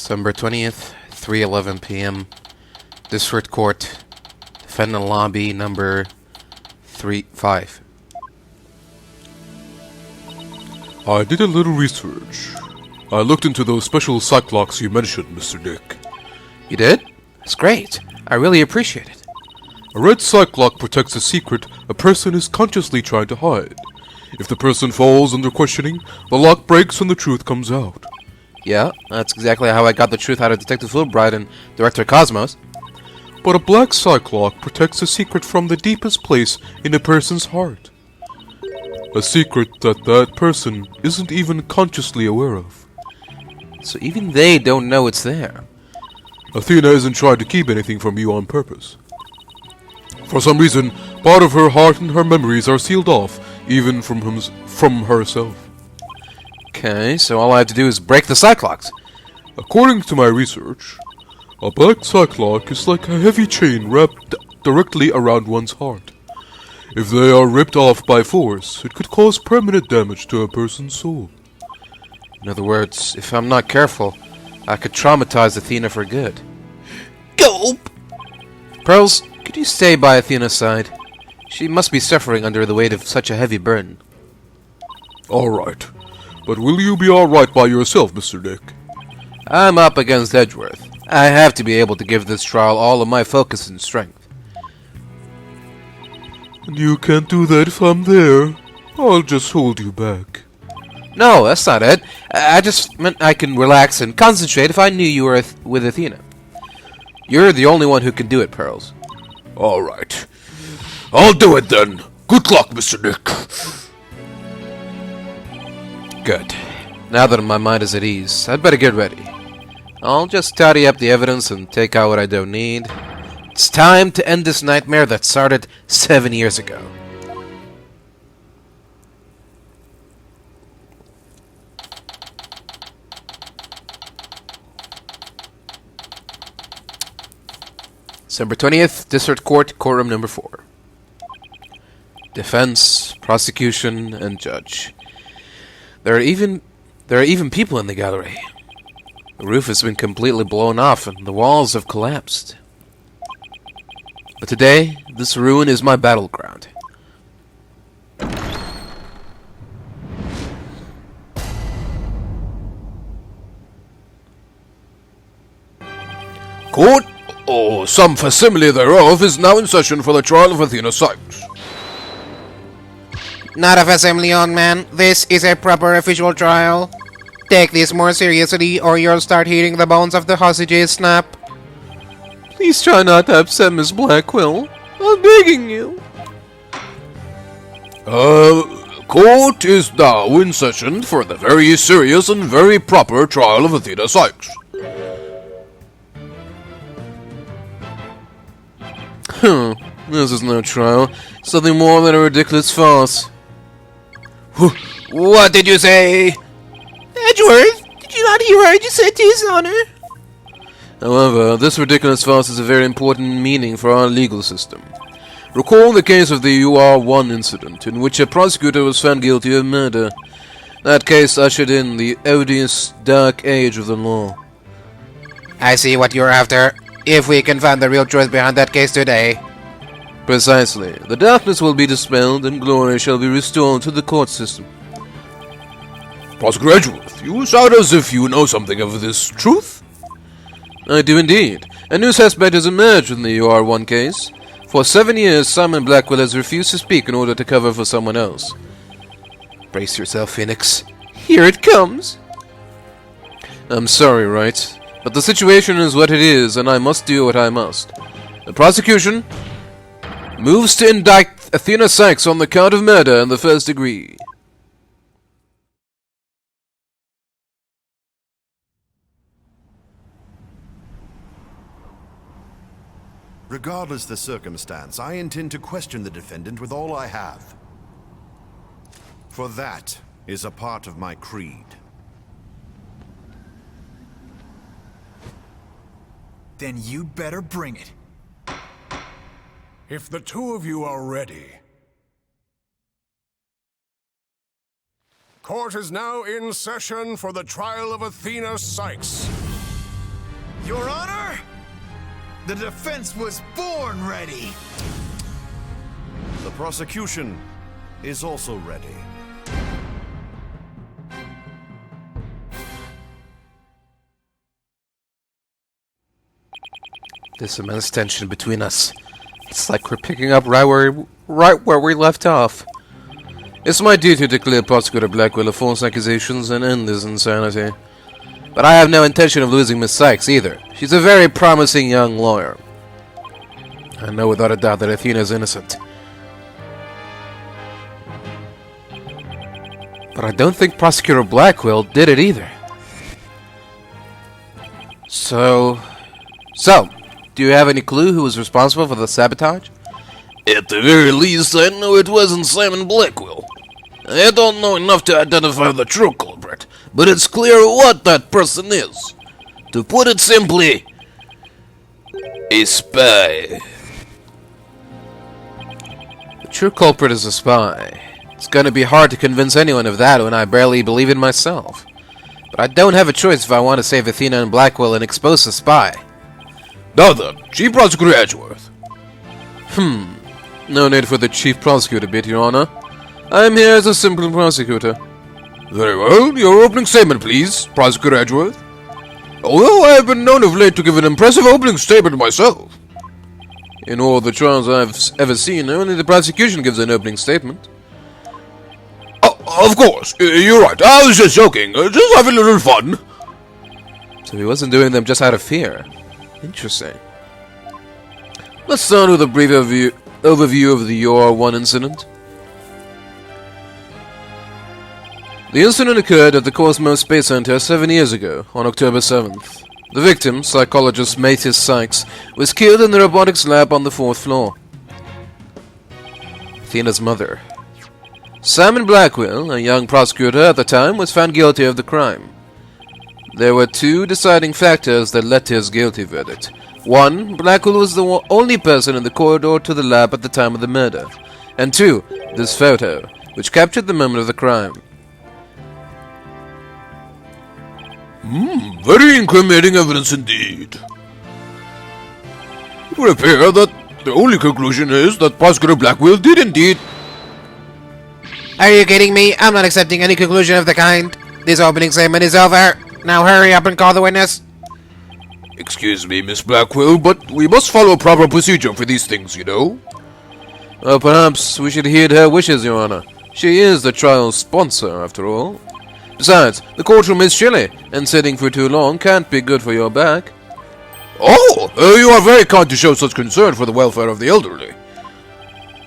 December 20th, 3:11 p.m. District Court, Defendant Lobby number 35. I did a little research. I looked into those special psych locks you mentioned, Mr. Dick. You did? That's great. I really appreciate it. A red psych lock protects a secret a person is consciously trying to hide. If the person falls under questioning, the lock breaks and the truth comes out. Yeah, that's exactly how I got the truth out of Detective Fulbright and Director Cosmos. But a black psych lock protects a secret from the deepest place in a person's heart. A secret that person isn't even consciously aware of. So even they don't know it's there. Athena isn't trying to keep anything from you on purpose. For some reason, part of her heart and her memories are sealed off, even from herself. Okay, so all I have to do is break the psych locks. According to my research, a black psych lock is like a heavy chain wrapped directly around one's heart. If they are ripped off by force, it could cause permanent damage to a person's soul. In other words, if I'm not careful, I could traumatize Athena for good. Gulp! Pearls, could you stay by Athena's side? She must be suffering under the weight of such a heavy burden. Alright. But will you be alright by yourself, Mr. Dick? I'm up against Edgeworth. I have to be able to give this trial all of my focus and strength. And you can't do that if I'm there. I'll just hold you back. No, that's not it. I just meant I can relax and concentrate if I knew you were with Athena. You're the only one who can do it, Pearls. Alright. I'll do it then. Good luck, Mr. Dick. Good. Now that my mind is at ease, I'd better get ready. I'll just tidy up the evidence and take out what I don't need. It's time to end this nightmare that started 7 years ago. December 20th, District Court, Courtroom number 4. Defense, prosecution, and judge. There are even people in the gallery. The roof has been completely blown off and the walls have collapsed. But today, this ruin is my battleground. Court, or some facsimile thereof, is now in session for the trial of Athena Sykes. Not a facsimile, young man. This is a proper official trial. Take this more seriously, or you'll start hearing the bones of the hostages snap. Please try not to upset Miss Blackquill. I'm begging you. Court is now in session for the very serious and very proper trial of Athena Sykes. This is no trial. It's nothing more than a ridiculous farce. What did you say? Edgeworth, did you not hear what I just said to his honor? However, this ridiculous farce has a very important meaning for our legal system. Recall the case of the UR1 incident, in which a prosecutor was found guilty of murder. That case ushered in the odious dark age of the law. I see what you're after. If we can find the real truth behind that case today. Precisely. The darkness will be dispelled and glory shall be restored to the court system. Prosecutor Edgeworth, you sound as if you know something of this truth. I do indeed. A new suspect has emerged in the UR1 case. For 7 years, Simon Blackquill has refused to speak in order to cover for someone else. Brace yourself, Phoenix. Here it comes! I'm sorry, right? But the situation is what it is, and I must do what I must. The prosecution moves to indict Athena Sykes on the count of murder in the first degree. Regardless the circumstance, I intend to question the defendant with all I have. For that is a part of my creed. Then you'd better bring it. If the two of you are ready. Court is now in session for the trial of Athena Sykes. Your Honor, the defense was born ready. The prosecution is also ready. This immense tension between us. It's like we're picking up right where we left off. It's my duty to clear Prosecutor Blackquill of false accusations and end this insanity. But I have no intention of losing Miss Sykes either. She's a very promising young lawyer. I know without a doubt that Athena is innocent. But I don't think Prosecutor Blackquill did it either. So, do you have any clue who was responsible for the sabotage? At the very least, I know it wasn't Simon Blackquill. I don't know enough to identify the true culprit, but it's clear what that person is. To put it simply, a spy. The true culprit is a spy. It's gonna be hard to convince anyone of that when I barely believe in myself. But I don't have a choice if I want to save Athena and Blackquill and expose the spy. Now then, Chief Prosecutor Edgeworth. No need for the Chief Prosecutor bit, Your Honor. I'm here as a simple prosecutor. Very well, your opening statement, please, Prosecutor Edgeworth. Although I have been known of late to give an impressive opening statement myself. In all the trials I've ever seen, only the prosecution gives an opening statement. Oh, of course, you're right. I was just joking. Just having a little fun. So he wasn't doing them just out of fear. Interesting. Let's start with a brief overview of the UR-1 incident. The incident occurred at the Cosmos Space Center 7 years ago, on October 7th. The victim, psychologist Mathis Sykes, was killed in the robotics lab on the 4th floor. Athena's mother. Simon Blackquill, a young prosecutor at the time, was found guilty of the crime. There were two deciding factors that led to his guilty verdict. One, Blackquill was the only person in the corridor to the lab at the time of the murder. And two, this photo, which captured the moment of the crime. Very incriminating evidence indeed. It would appear that the only conclusion is that Prosecutor Blackquill did indeed. Are you kidding me? I'm not accepting any conclusion of the kind. This opening statement is over. Now hurry up and call the witness. Excuse me, Miss Blackquill, but we must follow proper procedure for these things, you know. Well, perhaps we should heed her wishes, Your Honor. She is the trial's sponsor, after all. Besides, the courtroom is chilly, and sitting for too long can't be good for your back. Oh, you are very kind to show such concern for the welfare of the elderly.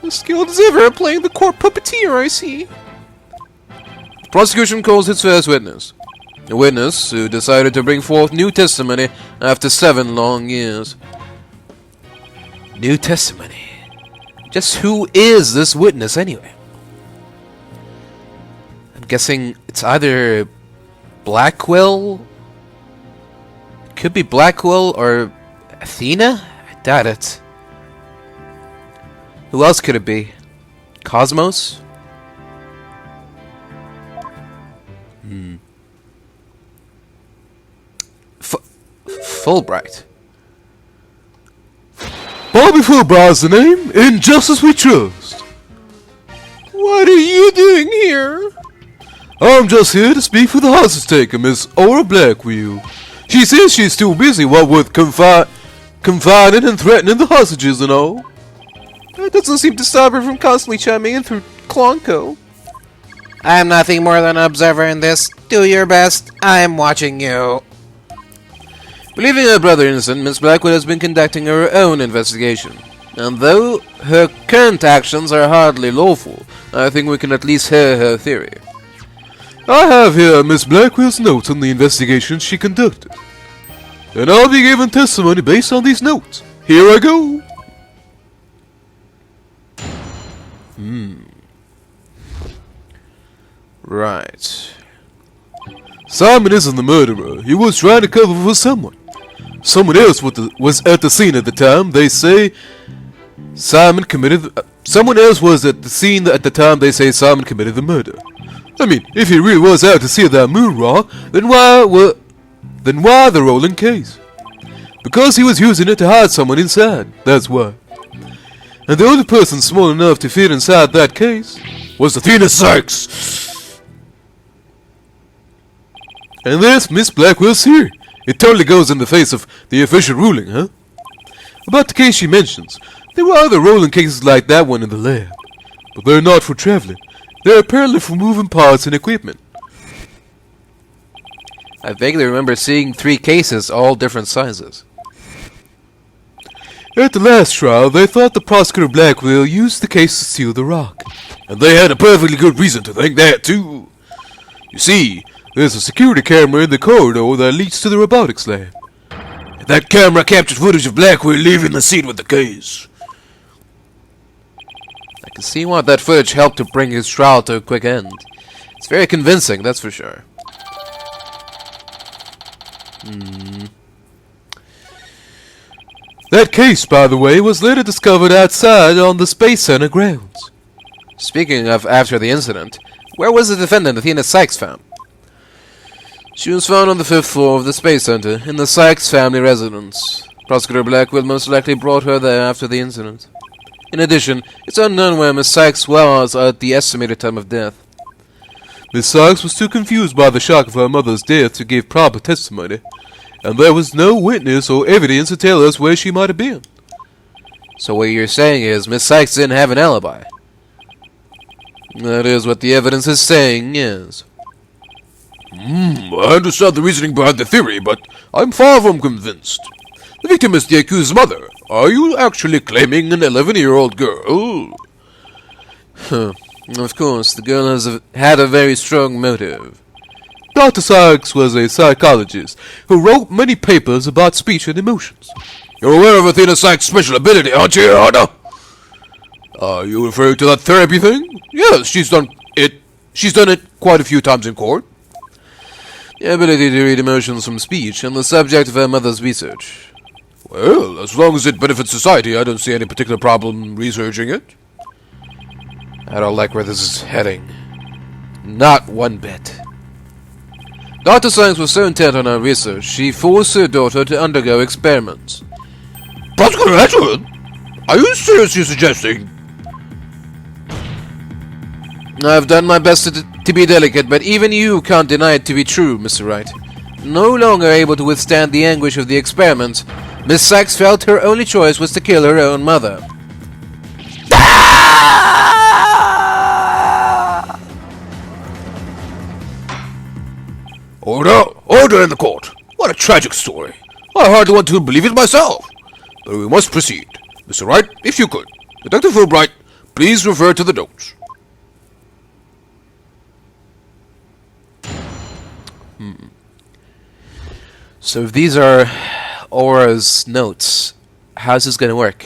The skilled as ever playing the court puppeteer, I see. The prosecution calls its first witness. A witness who decided to bring forth new testimony after 7 long years. New testimony? Just who is this witness, anyway? I'm guessing it's either Blackquill? It could be Blackquill or Athena? I doubt it. Who else could it be? Cosmos? Fulbright. Bobby Fulbright's the name, in justice we trust. What are you doing here? I'm just here to speak for the hostage taker, Miss Aura Blackquill. She says she's too busy, what with confining and threatening the hostages and all. That doesn't seem to stop her from constantly chiming in through Clonco. I'm nothing more than an observer in this. Do your best. I'm watching you. Believing her brother innocent, Miss Blackquill has been conducting her own investigation. And though her current actions are hardly lawful, I think we can at least hear her theory. I have here Miss Blackwill's notes on the investigation she conducted. And I'll be giving testimony based on these notes. Here I go. Right. Simon isn't the murderer. He was trying to cover for someone. Someone else was at the scene at the time. They say Simon committed... someone else was at the scene at the time they say Simon committed the murder. I mean, if he really was out to see that moon rock, then why the rolling case? Because he was using it to hide someone inside, that's why. And the only person small enough to fit inside that case was Athena Sykes. And there's Miss Blackwell's here. It totally goes in the face of the official ruling, huh? About the case she mentions, there were other rolling cases like that one in the lab. But they're not for traveling. They're apparently for moving parts and equipment. I vaguely remember seeing 3 cases, all different sizes. At the last trial, they thought the prosecutor Blackquill used the case to steal the rock. And they had a perfectly good reason to think that, too. You see, there's a security camera in the corridor that leads to the robotics lab. And that camera captured footage of Blackquill leaving the scene with the case. I can see why that footage helped to bring his trial to a quick end. It's very convincing, that's for sure. That case, by the way, was later discovered outside on the Space Center grounds. Speaking of after the incident, where was the defendant Athena Sykes found? She was found on the 5th floor of the Space Center, in the Sykes family residence. Prosecutor Blackquill most likely brought her there after the incident. In addition, it's unknown where Miss Sykes was at the estimated time of death. Miss Sykes was too confused by the shock of her mother's death to give proper testimony, and there was no witness or evidence to tell us where she might have been. So what you're saying is Miss Sykes didn't have an alibi? That is what the evidence is saying, yes. I understand the reasoning behind the theory, but I'm far from convinced. The victim is the accused's mother. Are you actually claiming an 11-year-old girl? Of course, the girl had a very strong motive. Dr. Sykes was a psychologist who wrote many papers about speech and emotions. You're aware of Athena Sykes' special ability, aren't you, Your Honor? Are you referring to that therapy thing? Yes, she's done it. She's done it quite a few times in court. The ability to read emotions from speech and the subject of her mother's research. Well, as long as it benefits society, I don't see any particular problem researching it. I don't like where this is heading. Not one bit. Dr. Sykes was so intent on her research, she forced her daughter to undergo experiments. Prosecutor Edgeworth? Are you seriously suggesting? I've done my best to be delicate, but even you can't deny it to be true, Mr. Wright. No longer able to withstand the anguish of the experiment, Miss Sykes felt her only choice was to kill her own mother. Order in the court. What a tragic story. I hardly want to believe it myself. But we must proceed. Mr. Wright, if you could. Detective Fulbright, please refer to the notes. So if these are Aura's notes, how's this gonna work?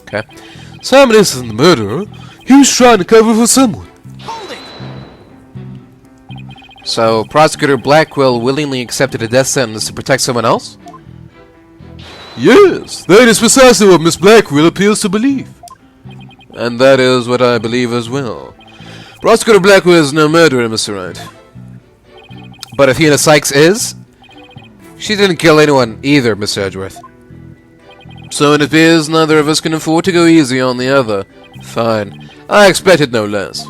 Okay. Simon isn't the murderer. He was trying to cover for someone. So Prosecutor Blackquill willingly accepted a death sentence to protect someone else? Yes, that is precisely what Miss Blackquill appears to believe. And that is what I believe as well. Prosecutor Blackquill is no murderer, Mr. Wright. But Athena Sykes is? She didn't kill anyone either, Mr. Edgeworth. So it appears neither of us can afford to go easy on the other. Fine. I expected no less.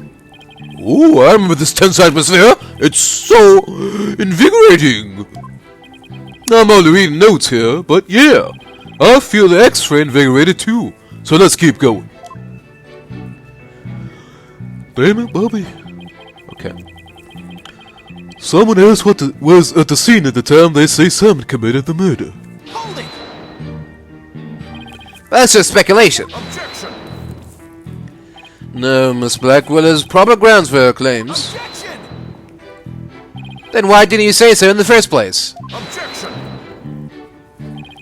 Ooh, I remember this tense atmosphere. It's so invigorating. I'm only reading notes here, but yeah, I feel extra invigorated too. So let's keep going. Damn it, Bobby. Okay. Someone else was at the scene at the time they say Simon committed the murder. That's just speculation. Objection! No, Miss Blackquill has proper grounds for her claims. Objection! Then why didn't you say so in the first place? Objection!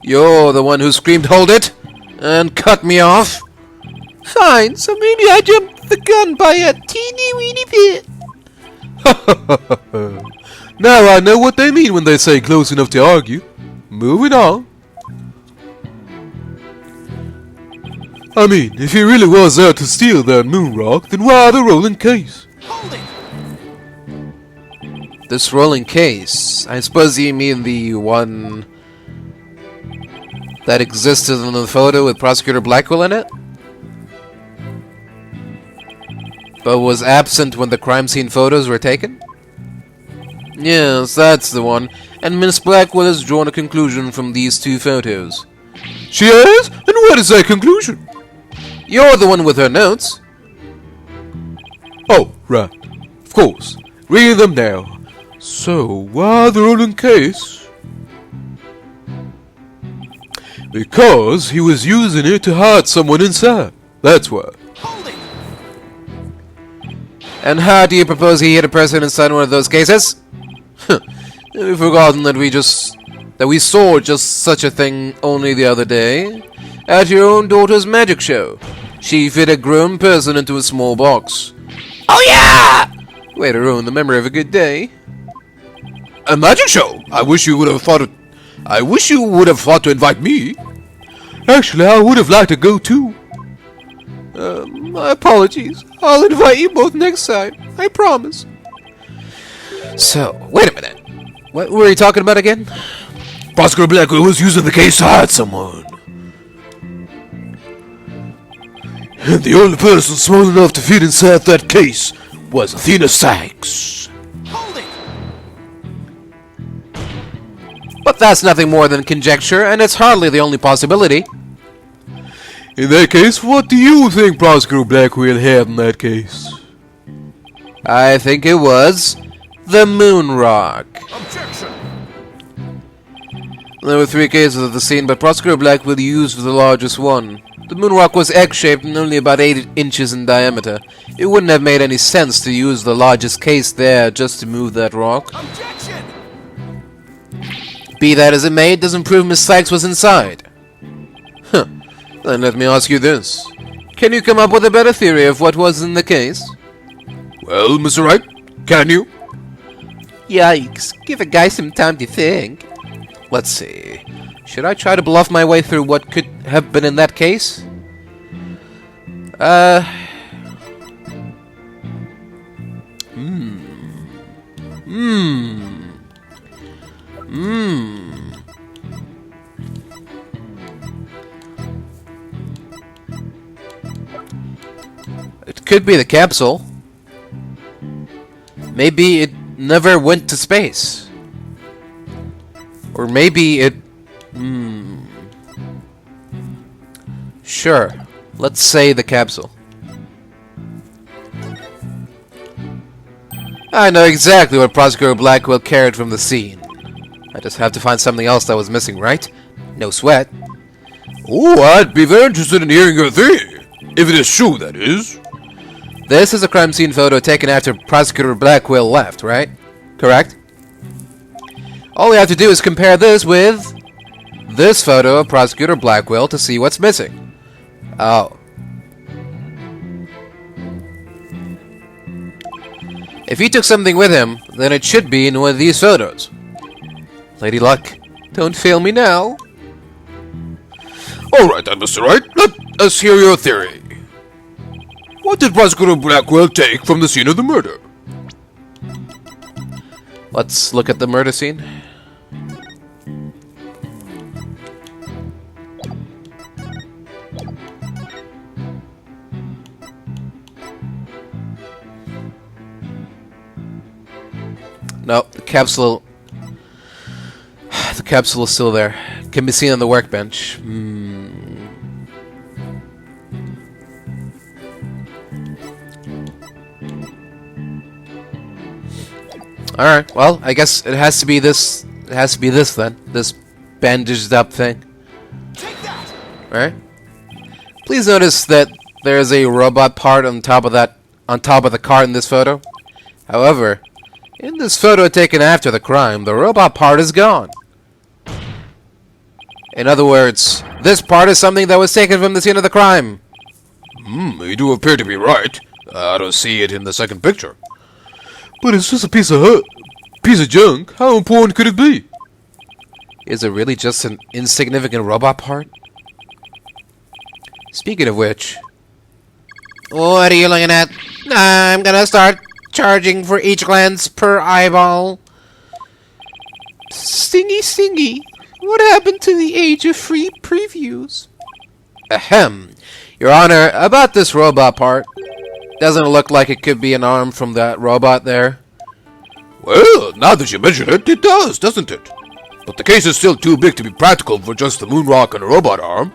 You're the one who screamed hold it and cut me off. Fine, so maybe I jumped the gun by a teeny weeny bit. Now I know what they mean when they say close enough to argue. Moving on. I mean, if he really was out to steal that moon rock, then why the rolling case? This rolling case. I suppose you mean the one that existed in the photo with Prosecutor Blackquill in it? But was absent when the crime scene photos were taken? Yes, that's the one. And Miss Blackquill has drawn a conclusion from these two photos. She has? And what is that conclusion? You're the one with her notes. Oh, right. Of course. Reading them now. So, why the rolling case? Because he was using it to hide someone inside. That's why. And how do you propose he hit a person inside one of those cases? We've forgotten that we saw just such a thing only the other day at your own daughter's magic show. She fit a grown person into a small box. Oh yeah! Way to ruin the memory of a good day. A magic show? I wish you would have thought to invite me. Actually, I would have liked to go too. My apologies. I'll invite you both next time. I promise. So, wait a minute. What were you talking about again? Prosecutor Blackquill was using the case to hide someone. And the only person small enough to fit inside that case was Athena Sykes. But that's nothing more than conjecture, and it's hardly the only possibility. In that case, what do you think Prosecutor Blackquill had in that case? I think it was the moon rock. Objection! There were 3 cases of the scene, but Prosecutor Blackquill used the largest one. The moon rock was egg-shaped and only about 8 inches in diameter. It wouldn't have made any sense to use the largest case there just to move that rock. Objection! Be that as it may, it doesn't prove Miss Sykes was inside. Huh. Then let me ask you this. Can you come up with a better theory of what was in the case? Well, Mr. Wright, can you? Yikes. Give a guy some time to think. Let's see. Should I try to bluff my way through what could have been in that case? It could be the capsule. Maybe it never went to space. Or maybe it... Sure. Let's say the capsule. I know exactly what Prosecutor Blackquill carried from the scene. I just have to find something else that was missing, right? No sweat. Oh, I'd be very interested in hearing your theory. If it is true, that is. This is a crime scene photo taken after Prosecutor Blackquill left, right? Correct? All we have to do is compare this with this photo of Prosecutor Blackquill to see what's missing. Oh. If he took something with him, then it should be in one of these photos. Lady Luck, don't fail me now. All right, then, Mr. Wright. Let us hear your theory. What did Prosecutor Blackquill take from the scene of the murder? Let's look at the murder scene. No, the capsule is still there. Can be seen on the workbench. Alright, well, I guess it has to be this. It has to be this then. This bandaged up thing. Take that! Right? Please notice that there is a robot part on top of the cart in this photo. However, in this photo taken after the crime, the robot part is gone. In other words, this part is something that was taken from the scene of the crime. You do appear to be right. I don't see it in the second picture. But it's just a piece of junk. How important could it be? Is it really just an insignificant robot part? Speaking of which... What are you looking at? I'm gonna start charging for each glance per eyeball. Stingy, stingy. What happened to the age of free previews? Ahem. Your Honor, about this robot part. Doesn't it look like it could be an arm from that robot there? Well, now that you mention it, it does, doesn't it? But the case is still too big to be practical for just the moon rock and a robot arm.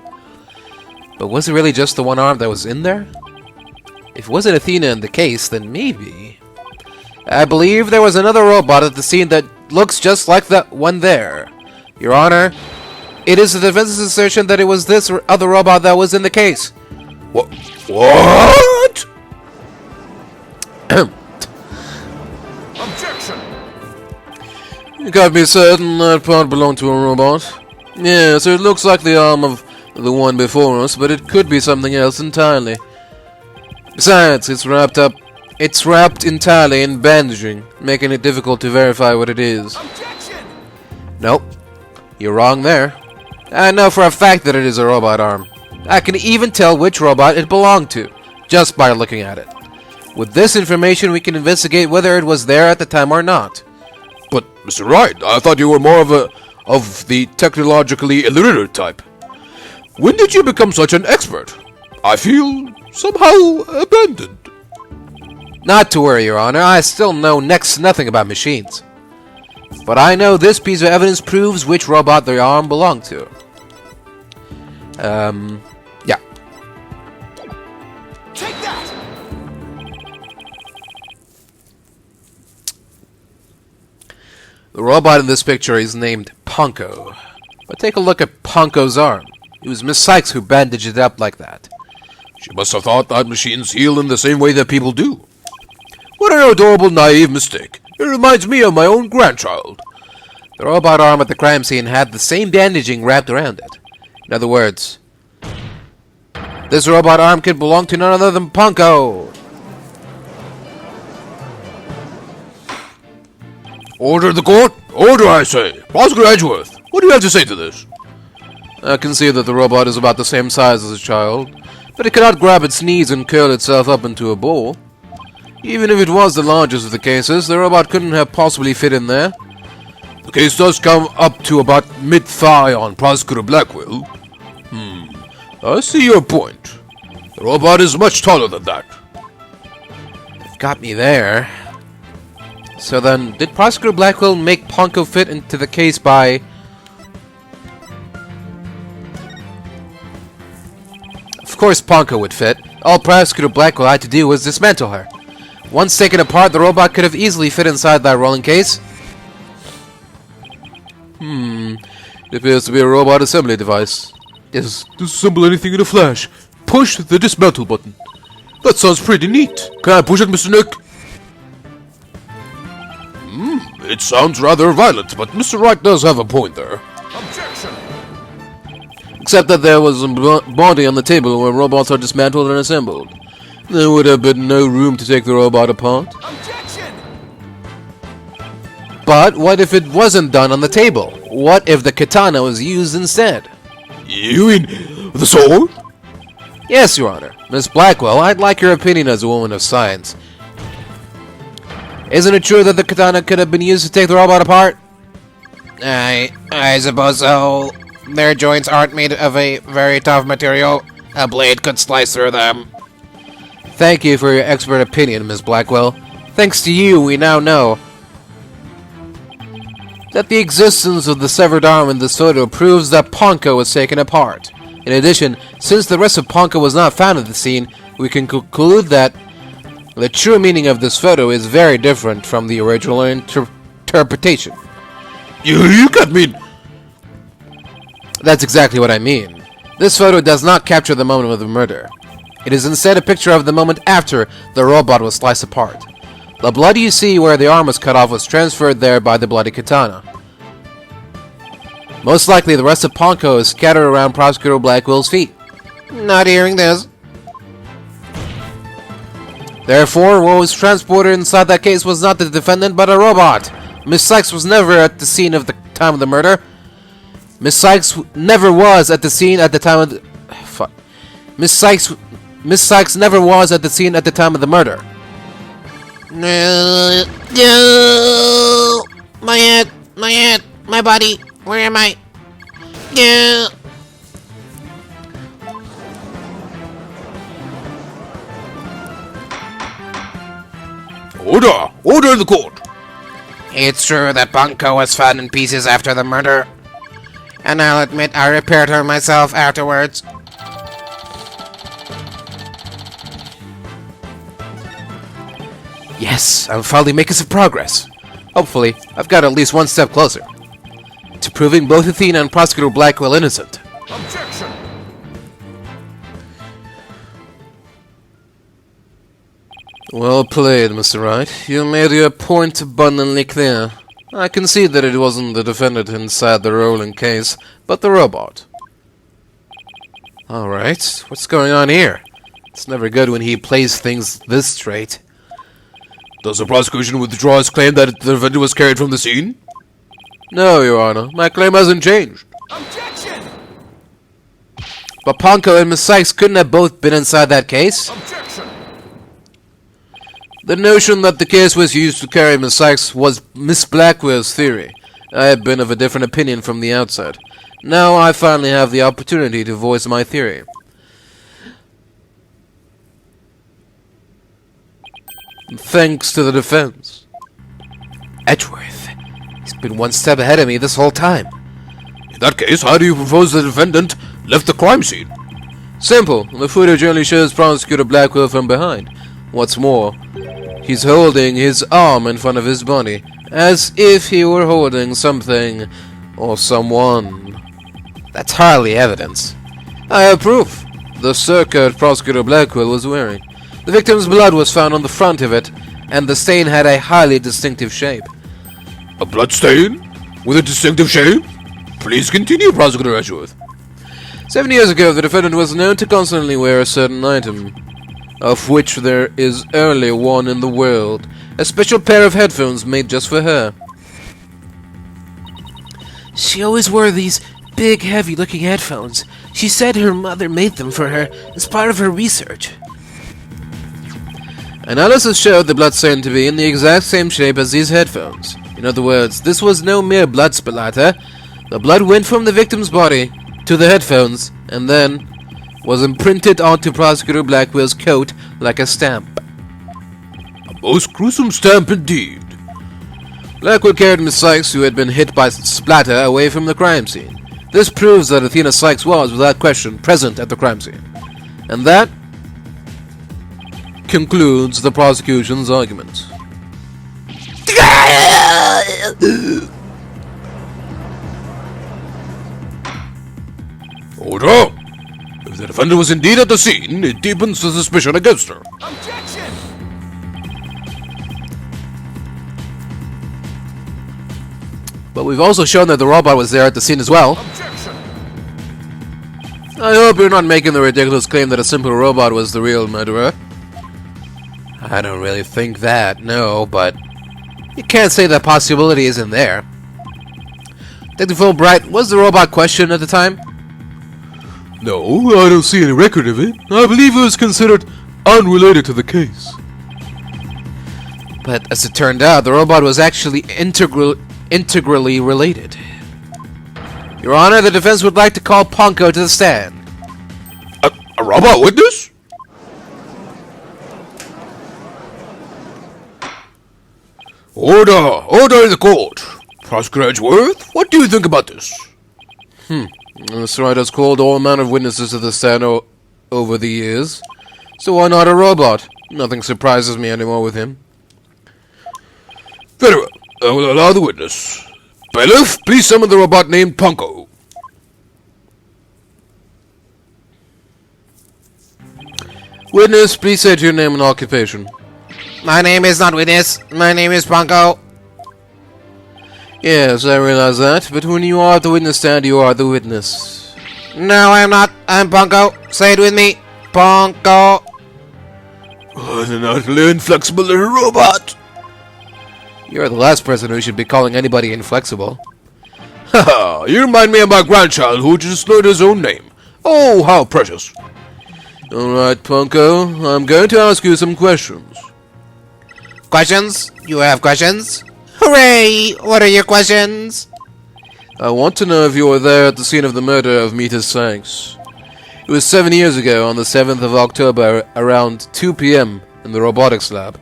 But was it really just the one arm that was in there? If it wasn't Athena in the case, then maybe. I believe there was another robot at the scene that looks just like that one there. Your Honor, it is the defense's assertion that it was this other robot that was in the case. What? What? Objection! You got me certain that part belonged to a robot. Yes, it looks like the arm of the one before us, but it could be something else entirely. Besides, it's wrapped entirely in bandaging, making it difficult to verify what it is. Objection! Nope. You're wrong there. I know for a fact that it is a robot arm. I can even tell which robot it belonged to, just by looking at it. With this information, we can investigate whether it was there at the time or not. But, Mr. Wright, I thought you were more of the technologically illiterate type. When did you become such an expert? I feel somehow abandoned. Not to worry, Your Honor, I still know next to nothing about machines. But I know this piece of evidence proves which robot the arm belonged to. Yeah. Take that! The robot in this picture is named Ponko. But take a look at Ponko's arm. It was Miss Sykes who bandaged it up like that. She must have thought that machines heal in the same way that people do. What an adorable, naive mistake. It reminds me of my own grandchild. The robot arm at the crime scene had the same bandaging wrapped around it. In other words, this robot arm could belong to none other than Ponko. Order the court! Order, I say! Prosecutor Edgeworth, what do you have to say to this? I can see that the robot is about the same size as a child, but it cannot grab its knees and curl itself up into a ball. Even if it was the largest of the cases, the robot couldn't have possibly fit in there. The case does come up to about mid-thigh on Prosecutor Blackquill. I see your point. The robot is much taller than that. Got me there. So then, did Prosecutor Blackquill make Ponko fit into the case by... Of course Ponko would fit. All Prosecutor Blackquill had to do was dismantle her. Once taken apart, the robot could have easily fit inside that rolling case. It appears to be a robot assembly device. Yes. Disassemble anything in a flash. Push the dismantle button. That sounds pretty neat. Can I push it, Mr. Nick? It sounds rather violent, but Mr. Wright does have a point there. Objection! Except that there was a body on the table where robots are dismantled and assembled. There would have been no room to take the robot apart. Objection! But what if it wasn't done on the table? What if the katana was used instead? You mean the sword? Yes, Your Honor. Miss Blackwell, I'd like your opinion as a woman of science. Isn't it true that the katana could have been used to take the robot apart? I suppose so. Their joints aren't made of a very tough material. A blade could slice through them. Thank you for your expert opinion, Miss Blackwell. Thanks to you, we now know that the existence of the severed arm in this photo proves that Ponko was taken apart. In addition, since the rest of Ponko was not found at the scene, we can conclude that the true meaning of this photo is very different from the original interpretation. You can't mean... That's exactly what I mean. This photo does not capture the moment of the murder. It is instead a picture of the moment after the robot was sliced apart. The blood you see where the arm was cut off was transferred there by the bloody katana. Most likely the rest of Ponko is scattered around Prosecutor Blackwell's feet. Not hearing this. Therefore, what was transported inside that case was not the defendant but a robot. Miss Sykes was never at the scene of the time of the murder. Miss Sykes never was at the scene at the time of the... Fuck. Miss Sykes never was at the scene at the time of the murder. No, my head, My body! Where am I? Yeah! Order! Order in the court! It's true that Bunko was found in pieces after the murder. And I'll admit I repaired her myself afterwards. Yes, I'm finally making some progress. Hopefully, I've got at least one step closer to proving both Athena and Prosecutor Blackquill innocent. Objection! Well played, Mr. Wright. You made your point abundantly clear. I concede that it wasn't the defendant inside the rolling case, but the robot. Alright, what's going on here? It's never good when he plays things this straight. Does the prosecution withdraw its claim that the defendant was carried from the scene? No, Your Honor, my claim hasn't changed. Objection! But Ponko and Miss Sykes couldn't have both been inside that case. Objection! The notion that the case was used to carry Miss Sykes was Miss Blackwell's theory. I had been of a different opinion from the outset. Now I finally have the opportunity to voice my theory. Thanks to the defense. Edgeworth. He's been one step ahead of me this whole time. In that case, how do you propose the defendant left the crime scene? Simple. The footage only shows Prosecutor Blackquill from behind. What's more, he's holding his arm in front of his body, as if he were holding something or someone. That's hardly evidence. I have proof. The surcoat Prosecutor Blackquill was wearing. The victim's blood was found on the front of it, and the stain had a highly distinctive shape. A blood stain? With a distinctive shape? Please continue, Prosecutor Edgeworth. 7 years ago, the defendant was known to constantly wear a certain item, of which there is only one in the world. A special pair of headphones made just for her. She always wore these big, heavy-looking headphones. She said her mother made them for her as part of her research. Analysis showed the blood stain to be in the exact same shape as these headphones. In other words, this was no mere blood splatter. The blood went from the victim's body to the headphones, and then was imprinted onto Prosecutor Blackwell's coat like a stamp. A most gruesome stamp indeed. Blackquill carried Miss Sykes, who had been hit by splatter, away from the crime scene. This proves that Athena Sykes was, without question, present at the crime scene. And that concludes the prosecution's argument. Order! If the defendant was indeed at the scene, it deepens the suspicion against her. Objection! But we've also shown that the robot was there at the scene as well. Objection! I hope you're not making the ridiculous claim that a simple robot was the real murderer. I don't really think that, no, but you can't say that possibility isn't there. Detective Fulbright, was the robot questioned at the time? No, I don't see any record of it. I believe it was considered unrelated to the case. But as it turned out, the robot was actually integrally related. Your Honor, the defense would like to call Ponko to the stand. A robot witness? Order! Order in the court! Prosecutor Edgeworth, what do you think about this? Mr. Wright has called all manner of witnesses to the stand over the years. So why not a robot? Nothing surprises me anymore with him. Very well. I will allow the witness. Bailiff, please summon the robot named Ponko. Witness, please state your name and occupation. My name is not Witness. My name is Bunko. Yes, I realize that, but when you are at the witness stand, you are the witness. No, I'm not. I'm Bunko. Say it with me. Bunko. An utterly inflexible little robot. You're the last person who should be calling anybody inflexible. Haha, you remind me of my grandchild who just learned his own name. Oh, how precious. Alright, Ponko, I'm going to ask you some questions. Questions? You have questions? Hooray! What are your questions? I want to know if you were there at the scene of the murder of Mrs. Sykes. It was 7 years ago, on the 7th of October, around 2 p.m. in the robotics lab.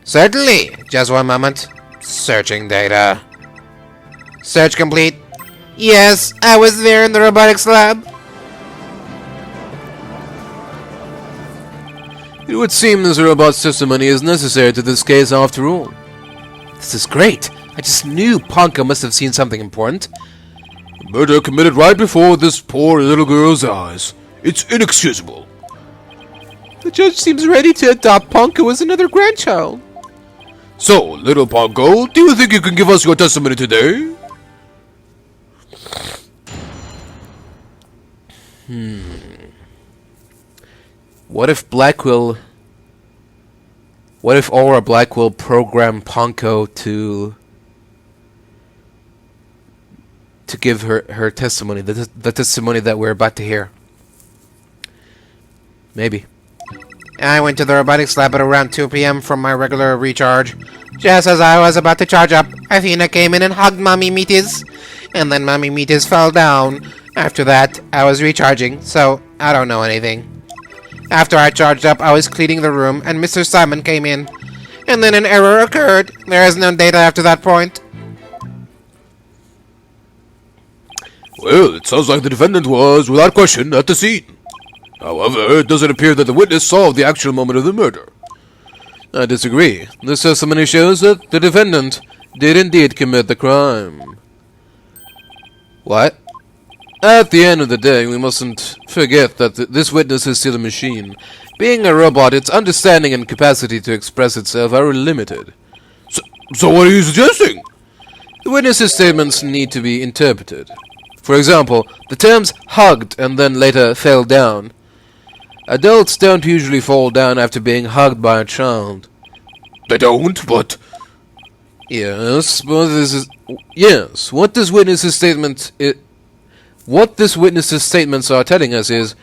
Certainly. Just one moment. Searching data. Search complete. Yes, I was there in the robotics lab. It would seem this robot's testimony is necessary to this case after all. This is great. I just knew Ponko must have seen something important. Murder committed right before this poor little girl's eyes. It's inexcusable. The judge seems ready to adopt Ponko as another grandchild. So, little Ponko, do you think you can give us your testimony today? What if Aura Blackquill programmed Ponko to give her testimony, the testimony that we're about to hear? Maybe. I went to the robotics lab at around 2 p.m. from my regular recharge. Just as I was about to charge up, Athena came in and hugged Mommy Meaties. And then Mommy Meaties fell down. After that, I was recharging, so I don't know anything. After I charged up, I was cleaning the room, and Mr. Simon came in. And then an error occurred. There is no data after that point. Well, it sounds like the defendant was, without question, at the scene. However, it doesn't appear that the witness saw the actual moment of the murder. I disagree. This testimony shows that the defendant did indeed commit the crime. What? At the end of the day, we mustn't forget that this witness is still a machine. Being a robot, its understanding and capacity to express itself are limited. So what are you suggesting? The witness's statements need to be interpreted. For example, the terms hugged and then later fell down. Adults don't usually fall down after being hugged by a child. They don't, but... Yes, but this is... Yes, what this witness's statements are telling us is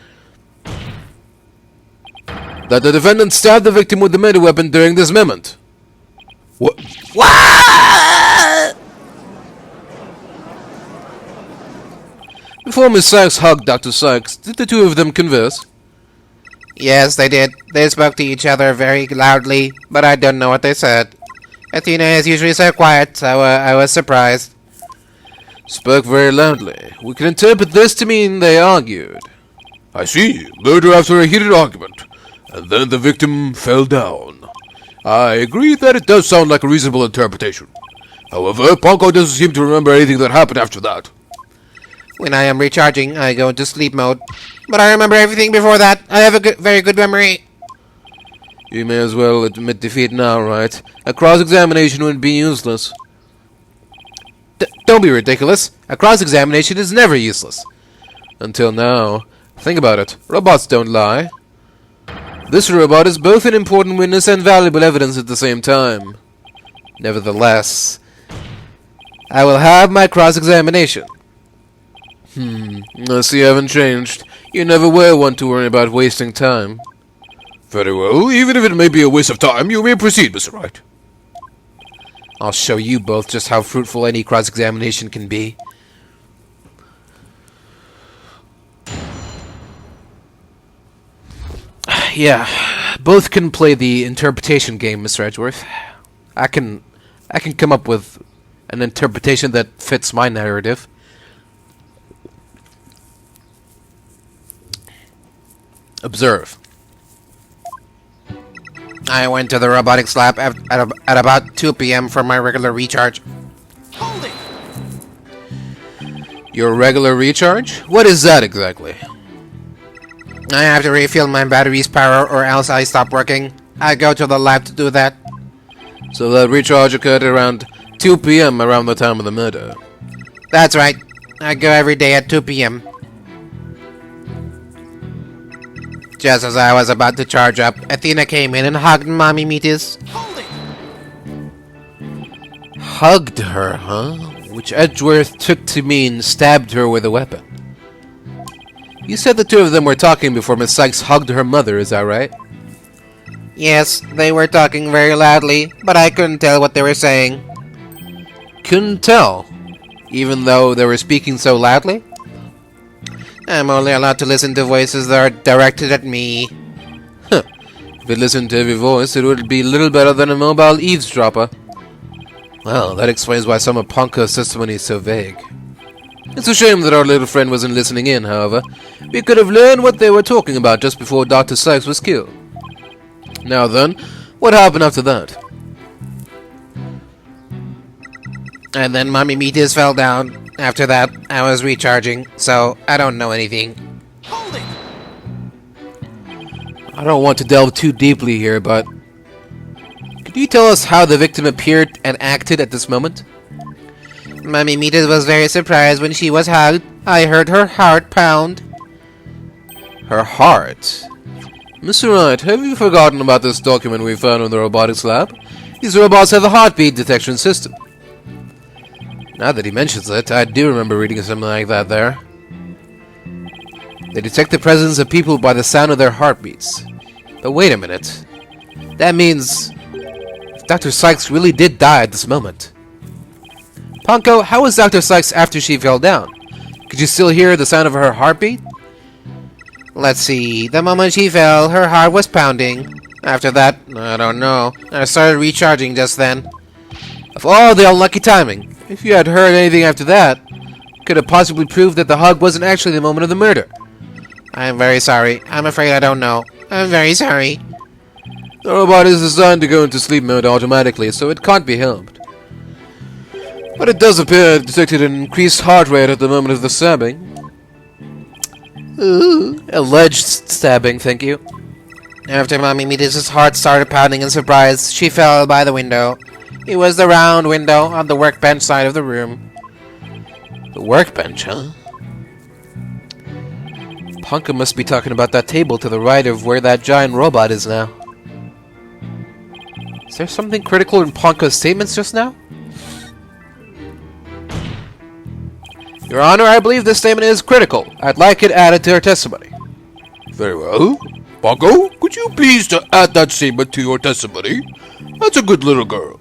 that the defendant stabbed the victim with the murder weapon during this moment. What? Before Miss Sykes hugged Dr. Sykes, did the two of them converse? Yes, they did. They spoke to each other very loudly, but I don't know what they said. Athena is usually so quiet, so I was surprised. Spoke very loudly. We can interpret this to mean they argued. I see. Murder after a heated argument. And then the victim fell down. I agree that it does sound like a reasonable interpretation. However, Ponko doesn't seem to remember anything that happened after that. When I am recharging, I go into sleep mode. But I remember everything before that. I have a very good memory. You may as well admit defeat now, right? A cross-examination would be useless. Don't be ridiculous. A cross-examination is never useless. Until now. Think about it. Robots don't lie. This robot is both an important witness and valuable evidence at the same time. Nevertheless, I will have my cross-examination. I see you haven't changed. You never were one to worry about wasting time. Very well. Even if it may be a waste of time, you may proceed, Mr. Wright. I'll show you both just how fruitful any cross-examination can be. Yeah, both can play the interpretation game, Mr. Edgeworth. I can come up with an interpretation that fits my narrative. Observe. I went to the robotics lab at about 2 p.m. for my regular recharge. Hold it! Your regular recharge? What is that exactly? I have to refill my battery's power or else I stop working. I go to the lab to do that. So that recharge occurred around 2 p.m. around the time of the murder. That's right. I go every day at 2 p.m. Just as I was about to charge up, Athena came in and hugged Mommy Meaties. Hold it! Hugged her, huh? Which Edgeworth took to mean stabbed her with a weapon. You said the two of them were talking before Miss Sykes hugged her mother, is that right? Yes, they were talking very loudly, but I couldn't tell what they were saying. Couldn't tell? even though they were speaking so loudly? I'm only allowed to listen to voices that are directed at me. If it listened to every voice, it would be little better than a mobile eavesdropper. Well, that explains why some of Ponko's testimony is so vague. It's a shame that our little friend wasn't listening in, however. We could have learned what they were talking about just before Dr. Sykes was killed. Now then, what happened after that? And then Mommy Meteors fell down. After that, I was recharging, so I don't know anything. Hold it! I don't want to delve too deeply here, but could you tell us how the victim appeared and acted at this moment? Mommy Meteors was very surprised when she was hugged. I heard her heart pound. Her heart? Mr. Wright, have you forgotten about this document we found in the robotics lab? These robots have a heartbeat detection system. Now that he mentions it, I do remember reading something like that there. They detect the presence of people by the sound of their heartbeats. But wait a minute. That means Dr. Sykes really did die at this moment. Ponko, how was Dr. Sykes after she fell down? Could you still hear the sound of her heartbeat? Let's see. The moment she fell, her heart was pounding. After that, I don't know. I started recharging just then. Of all the unlucky timing, if you had heard anything after that, could have possibly proved that the hug wasn't actually the moment of the murder. I'm very sorry. I'm afraid I don't know. I'm very sorry. The robot is designed to go into sleep mode automatically, so it can't be helped. But it does appear it detected an increased heart rate at the moment of the stabbing. Ooh, alleged stabbing, thank you. After Mommy Meteors' heart started pounding in surprise, she fell by the window. It was the round window on the workbench side of the room. The workbench, huh? Ponko must be talking about that table to the right of where that giant robot is now. Is there something critical in Ponko's statements just now? Your Honor, I believe this statement is critical. I'd like it added to her testimony. Very well. Ponko, could you please add that statement to your testimony? That's a good little girl.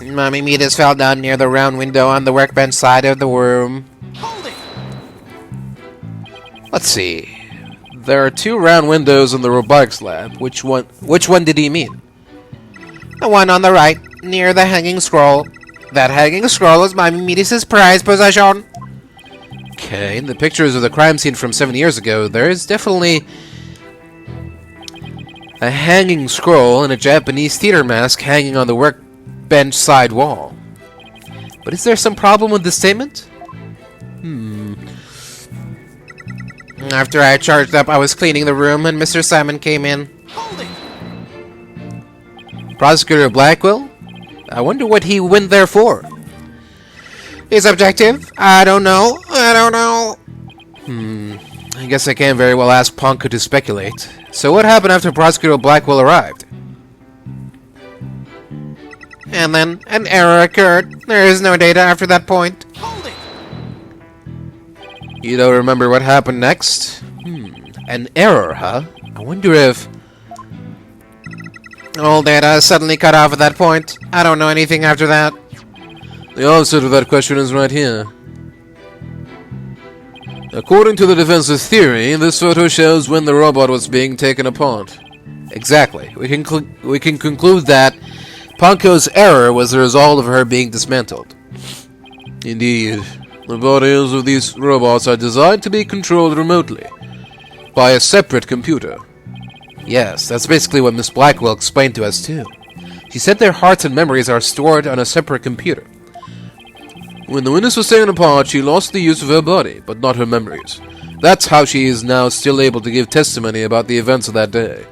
Mommy Meteors fell down near the round window on the workbench side of the room. Hold it! Let's see. There are two round windows in the robotics lab. Which one did he mean? The one on the right, near the hanging scroll. That hanging scroll is Mommy Meteors' prized possession. Okay, in the pictures of the crime scene from 7 years ago, there is definitely a hanging scroll and a Japanese theater mask hanging on the workbench side wall. But is there some problem with this statement? After I charged up, I was cleaning the room and Mr. Simon came in. Hold it! Prosecutor Blackquill? I wonder what he went there for. His objective? I don't know. I guess I can't very well ask Ponko to speculate. So what happened after Prosecutor Blackquill arrived? And then an error occurred. There is no data after that point. Hold it! You don't remember what happened next? An error, huh? I wonder if... All data suddenly cut off at that point. I don't know anything after that. The answer to that question is right here. According to the defense's theory, this photo shows when the robot was being taken apart. Exactly. We can conclude that Ponko's error was the result of her being dismantled. Indeed, the bodies of these robots are designed to be controlled remotely by a separate computer. Yes, that's basically what Miss Blackquill explained to us too. She said their hearts and memories are stored on a separate computer. When the witness was taken apart, she lost the use of her body, but not her memories. That's how she is now still able to give testimony about the events of that day.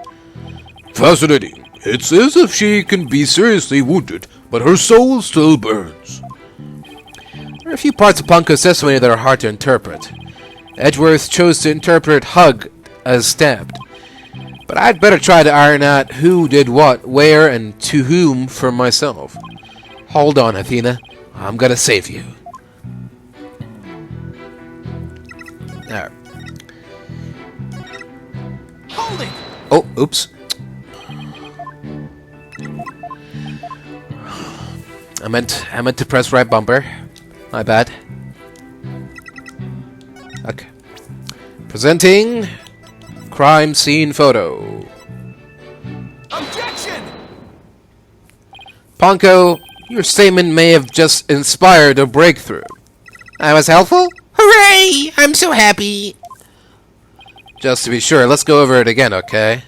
Fascinating. It's as if she can be seriously wounded, but her soul still burns. There are a few parts of Ponko's testimony that are hard to interpret. Edgeworth chose to interpret hug as stabbed. But I'd better try to iron out who did what, where, and to whom for myself. Hold on, Athena. I'm gonna save you. There. Hold it! Oh, oops. I meant to press right bumper. My bad. Okay. Presenting crime scene photo. Objection! Ponko, your statement may have just inspired a breakthrough. I was helpful? Hooray! I'm so happy. Just to be sure, let's go over it again, okay?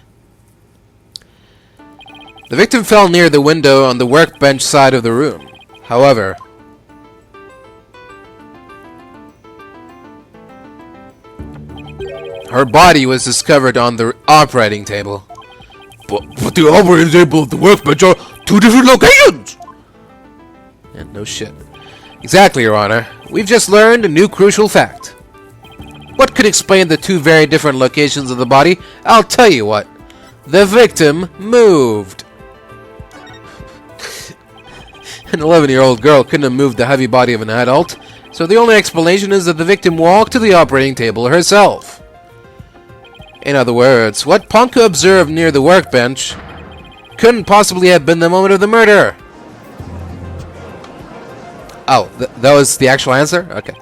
The victim fell near the window on the workbench side of the room. However, her body was discovered on the operating table. But the operating table and the workbench are two different locations! Yeah, no shit. Exactly, Your Honor. We've just learned a new crucial fact. What could explain the two very different locations of the body? I'll tell you what. The victim moved. An 11-year-old girl couldn't have moved the heavy body of an adult, so the only explanation is that the victim walked to the operating table herself. In other words, what Ponko observed near the workbench couldn't possibly have been the moment of the murder. Oh, that was the actual answer? Okay.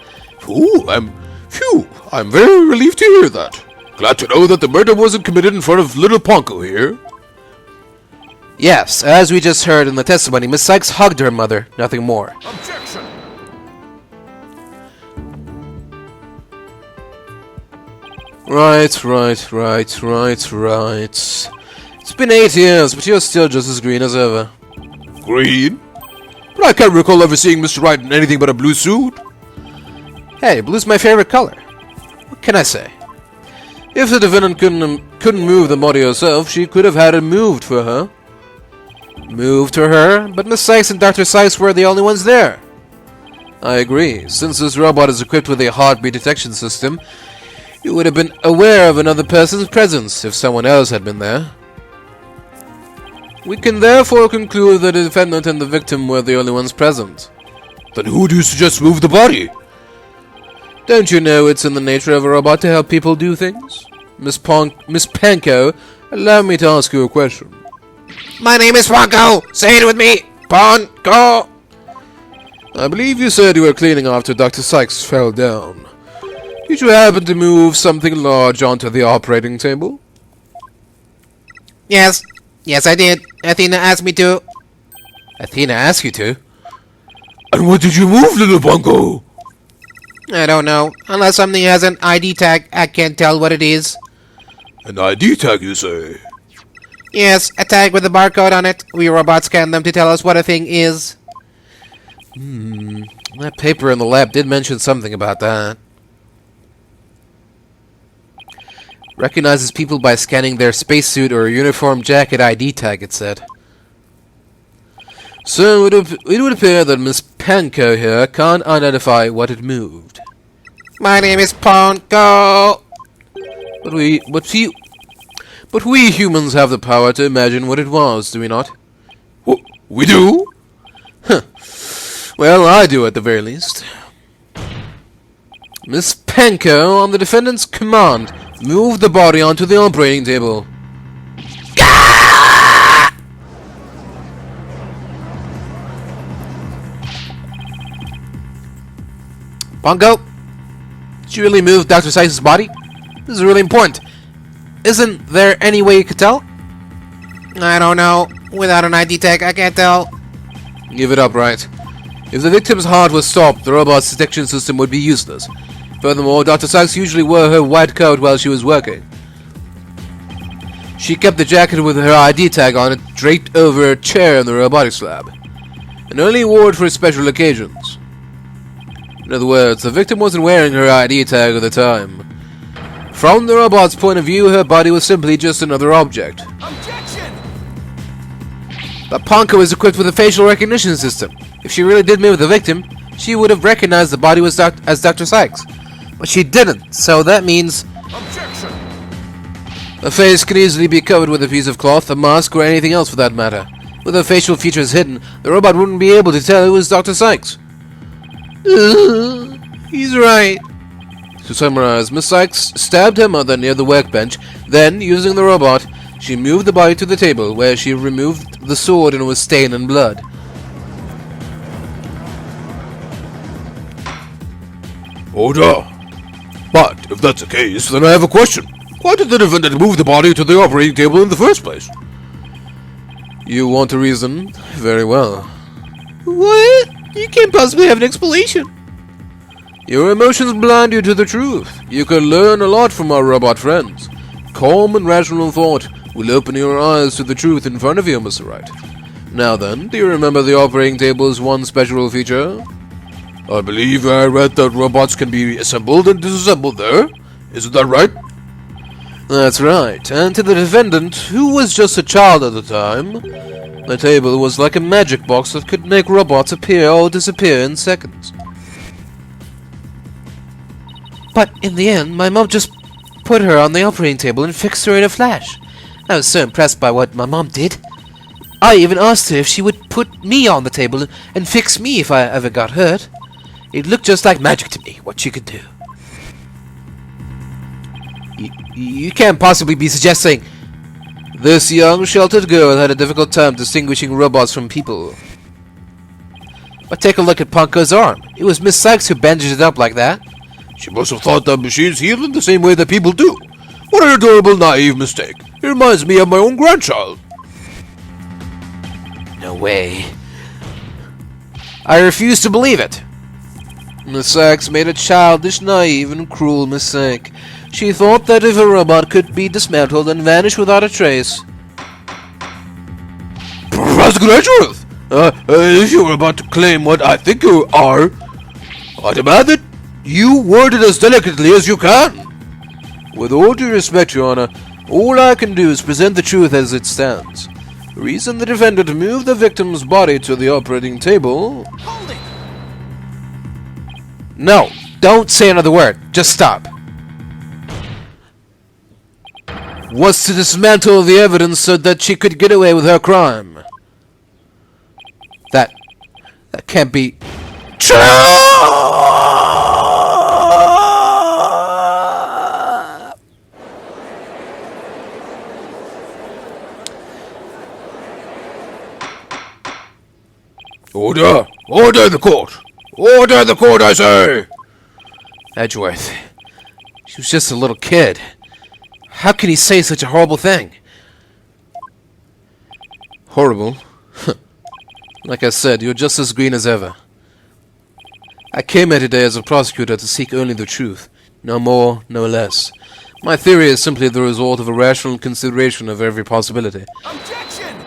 I'm very relieved to hear that. Glad to know that the murder wasn't committed in front of little Ponko here. Yes, as we just heard in the testimony, Miss Sykes hugged her mother, nothing more. Objection! Right. It's been 8 years, but you're still just as green as ever. Green? But I can't recall ever seeing Mr. Wright in anything but a blue suit. Hey, blue's my favorite color. What can I say? If the defendant couldn't move the body herself, she could have had it moved for her. Moved to her, but Miss Sykes and Dr. Sykes were the only ones there. I agree. Since this robot is equipped with a heartbeat detection system, you would have been aware of another person's presence if someone else had been there. We can therefore conclude that the defendant and the victim were the only ones present. Then who do you suggest moved the body? Don't you know it's in the nature of a robot to help people do things? Miss Panko, allow me to ask you a question. My name is Ponko. Say it with me. Ponko. I believe you said you were cleaning after Dr. Sykes fell down. Did you happen to move something large onto the operating table? Yes, I did. Athena asked me to. Athena asked you to? And what did you move, little Ponko? I don't know. Unless something has an ID tag, I can't tell what it is. An ID tag, you say? Yes, a tag with a barcode on it. We robots scan them to tell us what a thing is. That paper in the lab did mention something about that. Recognizes people by scanning their spacesuit or uniform jacket ID tag, it said. So it would appear that Miss Panko here can't identify what it moved. My name is Ponko. But we humans have the power to imagine what it was, do we not? We do? Huh. Well, I do at the very least. Miss Panko, on the defendant's command, moved the body onto the operating table. Ponko, did you really move Dr. Sykes' body? This is really important. Isn't there any way you could tell? I don't know. Without an ID tag, I can't tell. Give it up, right? If the victim's heart was stopped, the robot's detection system would be useless. Furthermore, Dr. Sykes usually wore her white coat while she was working. She kept the jacket with her ID tag on it draped over a chair in the robotics lab, and only wore it for special occasions. In other words, the victim wasn't wearing her ID tag at the time. From the robot's point of view, her body was simply just another object. Objection! But Ponko is equipped with a facial recognition system. If she really did move the victim, she would have recognized the body as Dr. Sykes. But she didn't, so that means... Objection! A face can easily be covered with a piece of cloth, a mask, or anything else for that matter. With her facial features hidden, the robot wouldn't be able to tell it was Dr. Sykes. He's right. To summarize, Miss Sykes stabbed her mother near the workbench, then, using the robot, she moved the body to the table, where she removed the sword and was stained in blood. Order! But if that's the case, then I have a question. Why did the defendant move the body to the operating table in the first place? You want a reason? Very well. What? You can't possibly have an explanation. Your emotions blind you to the truth. You can learn a lot from our robot friends. Calm and rational thought will open your eyes to the truth in front of you, Mr. Wright. Now then, do you remember the operating table's one special feature? I believe I read that robots can be assembled and disassembled there. Isn't that right? That's right, and to the defendant, who was just a child at the time, the table was like a magic box that could make robots appear or disappear in seconds. But in the end, my mom just put her on the operating table and fixed her in a flash. I was so impressed by what my mom did. I even asked her if she would put me on the table and fix me if I ever got hurt. It looked just like magic to me, what she could do. You can't possibly be suggesting this young, sheltered girl had a difficult time distinguishing robots from people. But take a look at Punko's arm. It was Miss Sykes who bandaged it up like that. She must have thought that machines heal in the same way that people do. What an adorable, naive mistake. It reminds me of my own grandchild. No way. I refuse to believe it. Miss Sykes made a childish, naive, and cruel mistake. She thought that if a robot could be dismantled and vanish without a trace... Professor Edgeworth! If you're about to claim what I think you are, I demand that you word it as delicately as you can. With all due respect, Your Honor, all I can do is present the truth as it stands. The reason the defendant moved the victim's body to the operating table... Hold it! No, don't say another word. Just stop. Was to dismantle the evidence so that she could get away with her crime. That can't be true! Order! Order the court! Order the court, I say! Edgeworth. She was just a little kid. How can he say such a horrible thing? Horrible? Like I said, you're just as green as ever. I came here today as a prosecutor to seek only the truth. No more, no less. My theory is simply the result of a rational consideration of every possibility. Objection!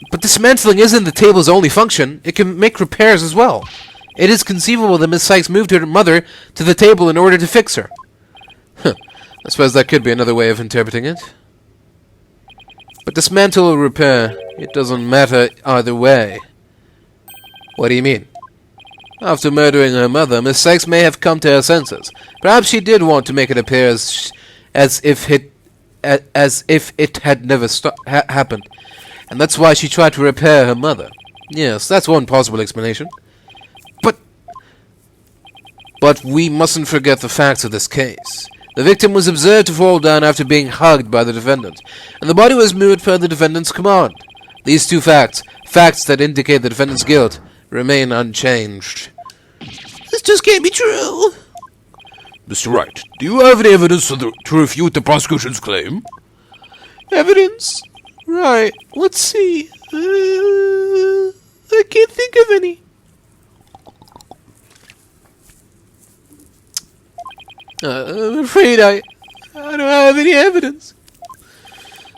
But dismantling isn't the table's only function. It can make repairs as well. It is conceivable that Miss Sykes moved her mother to the table in order to fix her. I suppose that could be another way of interpreting it. But dismantle or repair, it doesn't matter either way. What do you mean? After murdering her mother, Miss Sykes may have come to her senses. Perhaps she did want to make it appear as if it had never happened. And that's why she tried to repair her mother. Yes, that's one possible explanation. But we mustn't forget the facts of this case. The victim was observed to fall down after being hugged by the defendant, and the body was moved per the defendant's command. These two facts that indicate the defendant's guilt, remain unchanged. This just can't be true. Mr. Wright, do you have any evidence to refute the prosecution's claim? Evidence? Right, let's see. I can't think of any. I'm afraid I don't have any evidence.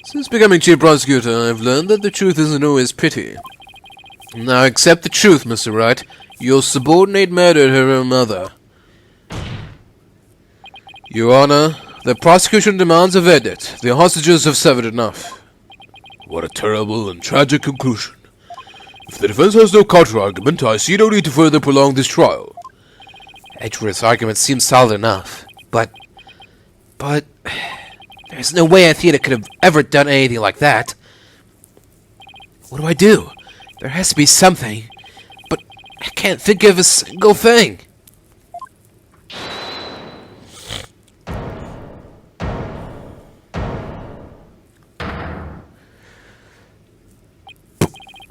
Since becoming chief prosecutor, I've learned that the truth isn't always pretty. Now accept the truth, Mr. Wright. Your subordinate murdered her own mother. Your Honor, the prosecution demands a verdict. The hostages have suffered enough. What a terrible and tragic conclusion. If the defense has no counter-argument, I see no need to further prolong this trial. Edgeworth's argument seems solid enough, but there's no way Athena could have ever done anything like that. What do I do? There has to be something, but I can't think of a single thing.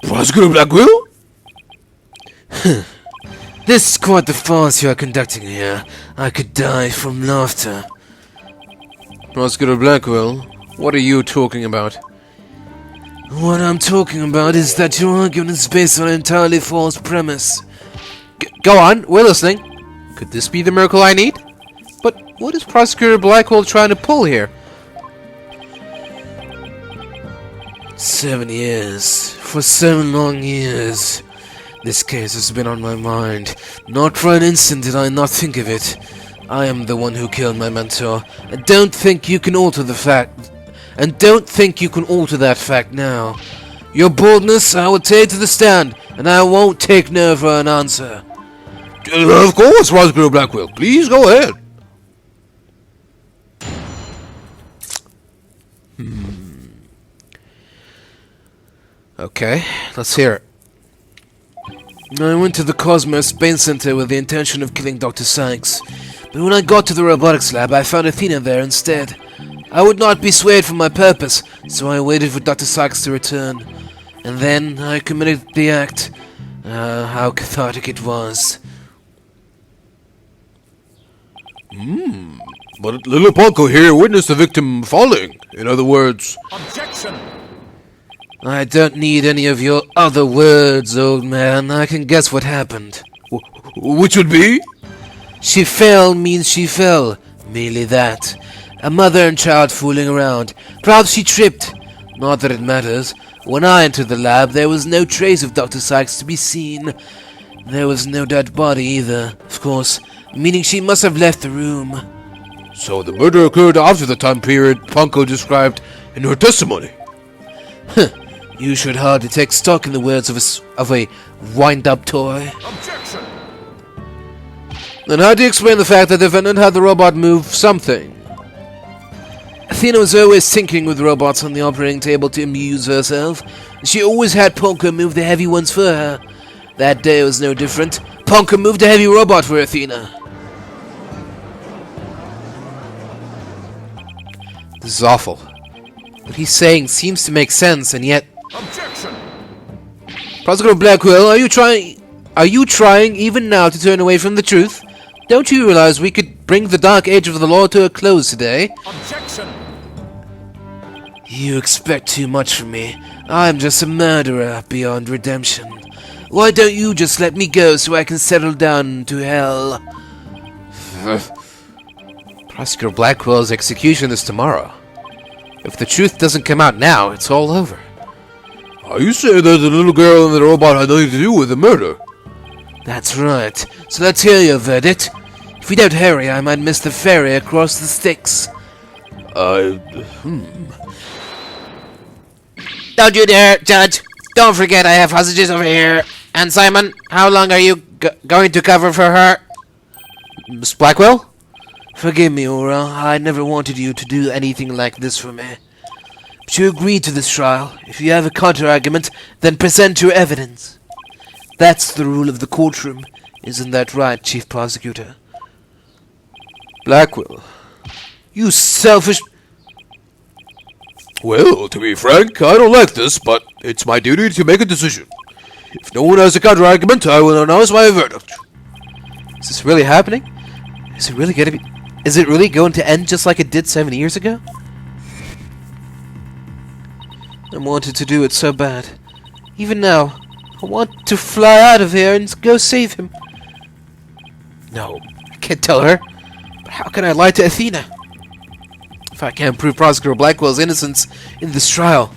Prosecutor Blackquill? This is quite the farce you are conducting here. I could die from laughter. Prosecutor Blackquill, what are you talking about? What I'm talking about is that your argument is based on an entirely false premise. Go on, we're listening. Could this be the miracle I need? But what is Prosecutor Blackquill trying to pull here? 7 years. For 7 long years. This case has been on my mind. Not for an instant did I not think of it. I am the one who killed my mentor. And don't think you can alter the fact. And don't think you can alter that fact now. Your boldness I will take to the stand, and I won't take no for an answer. Of course, Prosecutor Blackquill. Please go ahead. Okay, let's hear it. I went to the Cosmos Space Center with the intention of killing Dr. Sykes, but when I got to the robotics lab, I found Athena there instead. I would not be swayed from my purpose, so I waited for Dr. Sykes to return. And then I committed the act. How cathartic it was. But little Ponko here witnessed the victim falling. In other words... Objection! I don't need any of your other words, old man. I can guess what happened. Which would be? She fell means she fell. Merely that. A mother and child fooling around. Perhaps she tripped. Not that it matters. When I entered the lab, there was no trace of Dr. Sykes to be seen. There was no dead body either, of course, meaning she must have left the room. So the murder occurred after the time period Ponko described in her testimony. You should hardly take stock in the words of a wind-up toy. Objection! Then how do you explain the fact that the defendant had the robot move something? Athena was always tinkering with robots on the operating table to amuse herself. She always had Ponko move the heavy ones for her. That day was no different. Ponko moved a heavy robot for Athena. This is awful. What he's saying seems to make sense, and yet... Objection! Prosecutor Blackquill, are you trying even now to turn away from the truth? Don't you realize we could bring the dark age of the law to a close today? Objection! You expect too much from me. I'm just a murderer beyond redemption. Why don't you just let me go so I can settle down to hell? Prosecutor Blackwell's execution is tomorrow. If the truth doesn't come out now, it's all over. Are you saying that the little girl and the robot had nothing to do with the murder? That's right. So let's hear your verdict. If we don't hurry, I might miss the ferry across the Styx. Don't you dare, Judge. Don't forget I have hostages over here. And Simon, how long are you going to cover for her? Miss Blackwell? Forgive me, Aura. I never wanted you to do anything like this for me. But you agreed to this trial. If you have a counter-argument, then present your evidence. That's the rule of the courtroom. Isn't that right, Chief Prosecutor? Blackquill. You selfish... Well, to be frank, I don't like this, but it's my duty to make a decision. If no one has a counter-argument, I will announce my verdict. Is this really happening? Is it really going to be... Is it really going to end just like it did 7 years ago? I wanted to do it so bad. Even now, I want to fly out of here and go save him. No, I can't tell her. But how can I lie to Athena? If I can't prove Prosecutor Blackwell's innocence in this trial,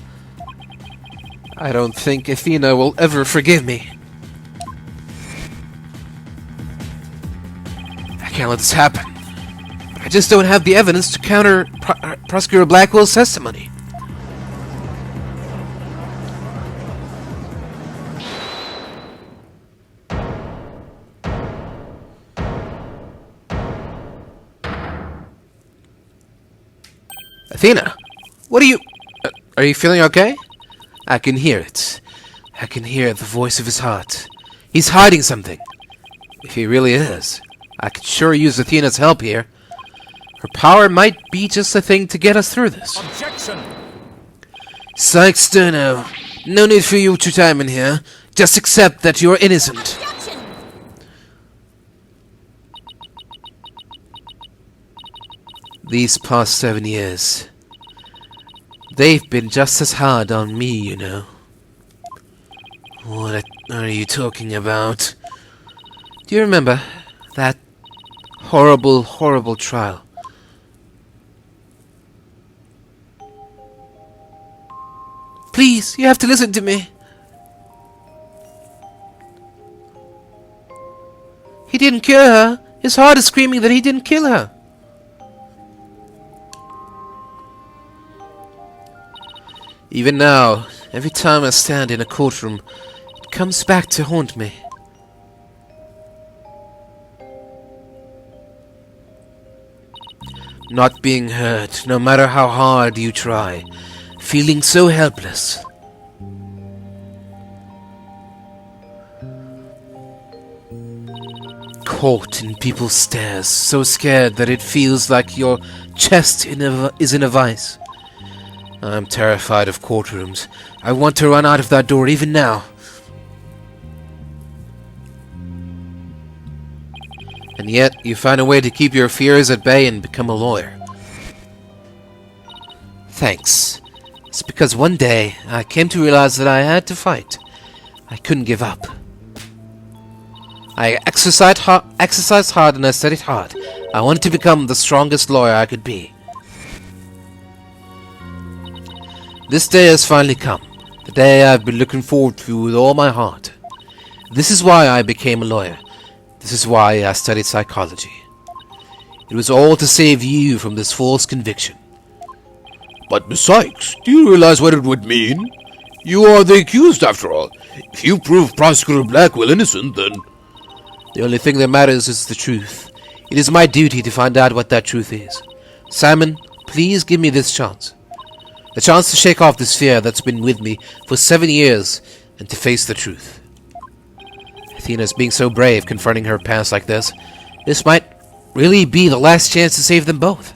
I don't think Athena will ever forgive me. I can't let this happen. I just don't have the evidence to counter Prosecutor Blackwell's testimony. Athena, what are you... are you feeling okay? I can hear it. I can hear the voice of his heart. He's hiding something. If he really is, I could sure use Athena's help here. Her power might be just the thing to get us through this. Objection! Sykes Sterno, no need for you to time in here. Just accept that you're innocent. These past 7 years, they've been just as hard on me, you know. What are you talking about? Do you remember that horrible, horrible trial? Please, you have to listen to me. He didn't kill her. His heart is screaming that he didn't kill her. Even now, every time I stand in a courtroom, it comes back to haunt me. Not being heard, no matter how hard you try. Feeling so helpless. Caught in people's stares, so scared that it feels like your chest is in a vice. I'm terrified of courtrooms. I want to run out of that door even now. And yet, you find a way to keep your fears at bay and become a lawyer. Thanks. It's because one day, I came to realize that I had to fight. I couldn't give up. I exercised hard and I studied hard. I wanted to become the strongest lawyer I could be. This day has finally come. The day I've been looking forward to with all my heart. This is why I became a lawyer. This is why I studied psychology. It was all to save you from this false conviction. But besides, do you realize what it would mean? You are the accused, after all. If you prove Prosecutor Blackquill innocent, then... The only thing that matters is the truth. It is my duty to find out what that truth is. Simon, please give me this chance. The chance to shake off this fear that's been with me for 7 years and to face the truth. Athena's being so brave confronting her past like this. This might really be the last chance to save them both.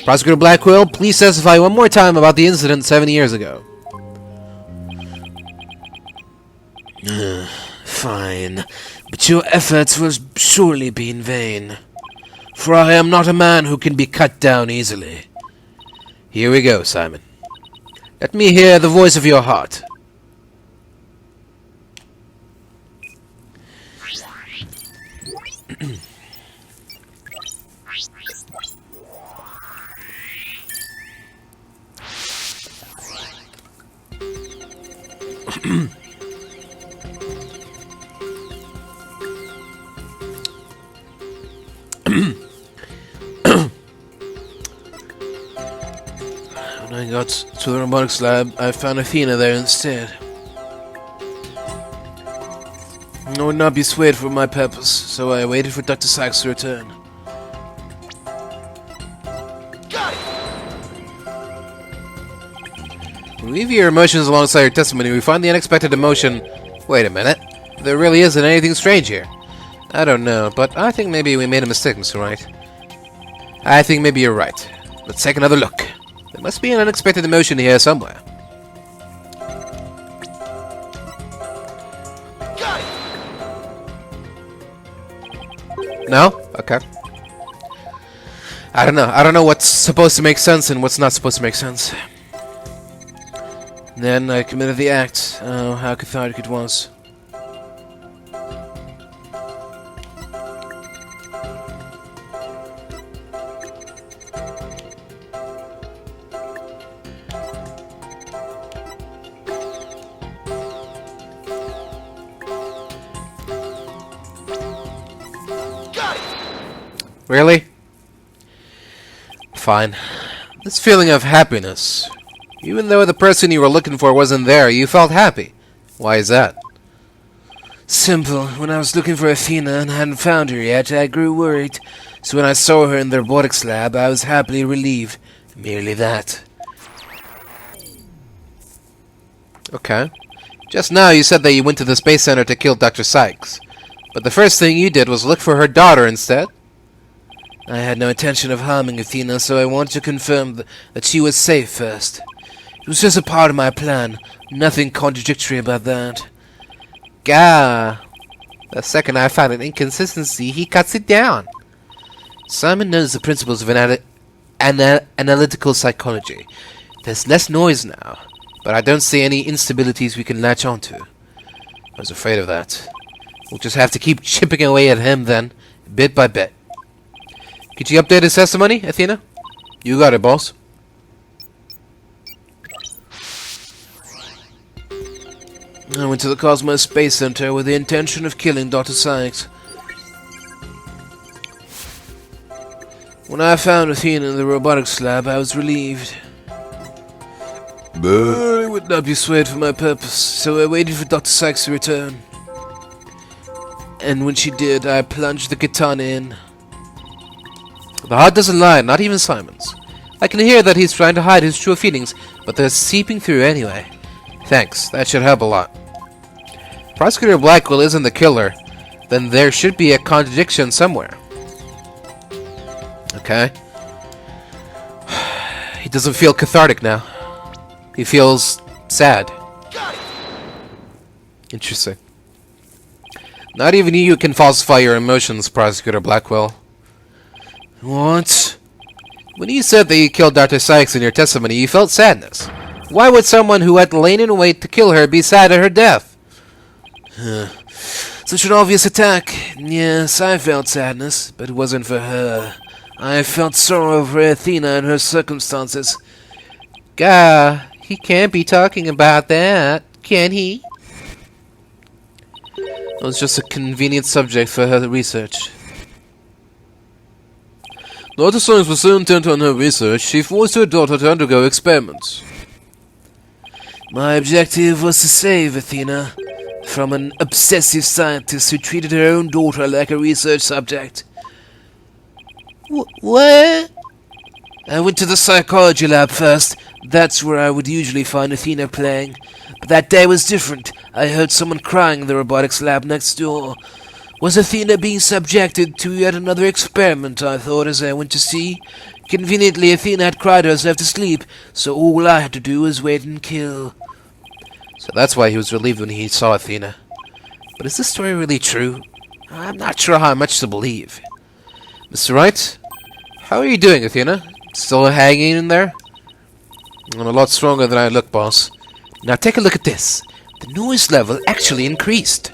Prosecutor Blackquill, please testify one more time about the incident 7 years ago. Fine, but your efforts will surely be in vain. For I am not a man who can be cut down easily. Here we go, Simon. Let me hear the voice of your heart. When I got to the robotics lab, I found Athena there instead. I would not be swayed from my purpose, so I waited for Dr. Sykes to return. When we view your emotions alongside your testimony, we find the unexpected emotion... Wait a minute. There really isn't anything strange here. I don't know, but I think maybe we made a mistake, Mr. Wright. I think maybe you're right. Let's take another look. There must be an unexpected emotion here somewhere. No? Okay. I don't know. I don't know what's supposed to make sense and what's not supposed to make sense. Then I committed the act. Oh, how cathartic it was. Really? Fine. This feeling of happiness. Even though the person you were looking for wasn't there, you felt happy. Why is that? Simple. When I was looking for Athena and hadn't found her yet, I grew worried. So when I saw her in the robotics lab, I was happily relieved. Merely that. Okay. Just now you said that you went to the Space Center to kill Dr. Sykes. But the first thing you did was look for her daughter instead. I had no intention of harming Athena, so I wanted to confirm that she was safe first. It was just a part of my plan. Nothing contradictory about that. Gah! The second I find an inconsistency, he cuts it down. Simon knows the principles of analytical psychology. There's less noise now, but I don't see any instabilities we can latch onto. I was afraid of that. We'll just have to keep chipping away at him then, bit by bit. Could you update his testimony, Athena? You got it, boss. I went to the Cosmos Space Center with the intention of killing Dr. Sykes. When I found Athena in the robotics lab, I was relieved. But I would not be swayed from my purpose, so I waited for Dr. Sykes to return. And when she did, I plunged the katana in. The heart doesn't lie, not even Simon's. I can hear that he's trying to hide his true feelings, but they're seeping through anyway. Thanks, that should help a lot. Prosecutor Blackquill isn't the killer, then there should be a contradiction somewhere. Okay. He doesn't feel cathartic now. He feels sad. Interesting. Not even you can falsify your emotions, Prosecutor Blackquill. What? When you said that you killed Dr. Sykes in your testimony, you felt sadness. Why would someone who had lain in wait to kill her be sad at her death? Such an obvious attack. Yes, I felt sadness, but it wasn't for her. I felt sorrow for Athena and her circumstances. Gah, he can't be talking about that, can he? It was just a convenient subject for her research. Dr. Sykes was so intent on her research, she forced her daughter to undergo experiments. My objective was to save Athena from an obsessive scientist who treated her own daughter like a research subject. What? I went to the psychology lab first. That's where I would usually find Athena playing. But that day was different. I heard someone crying in the robotics lab next door. Was Athena being subjected to yet another experiment, I thought, as I went to see. Conveniently, Athena had cried herself to sleep, so all I had to do was wait and kill. So that's why he was relieved when he saw Athena. But is this story really true? I'm not sure how much to believe. Mr. Wright? How are you doing, Athena? Still hanging in there? I'm a lot stronger than I look, boss. Now take a look at this. The noise level actually increased.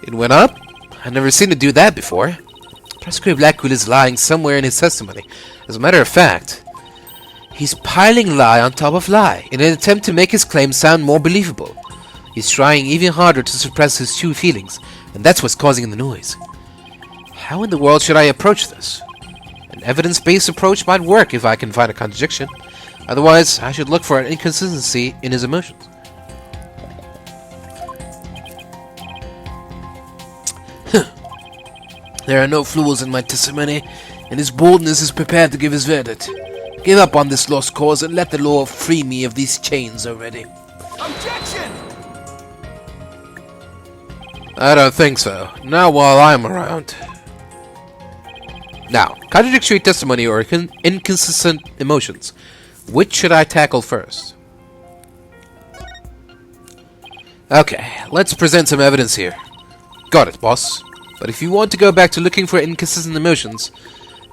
It went up? I've never seen it do that before. Prosecutor Blackquill is lying somewhere in his testimony. As a matter of fact, he's piling lie on top of lie in an attempt to make his claims sound more believable. He's trying even harder to suppress his true feelings, and that's what's causing the noise. How in the world should I approach this? An evidence-based approach might work if I can find a contradiction. Otherwise, I should look for an inconsistency in his emotions. There are no flaws in my testimony, and his boldness is prepared to give his verdict. Give up on this lost cause and let the law free me of these chains already. Objection! I don't think so. Not while I'm around. Now, contradictory testimony or inconsistent emotions. Which should I tackle first? Okay, let's present some evidence here. Got it, boss. But if you want to go back to looking for inconsistent emotions,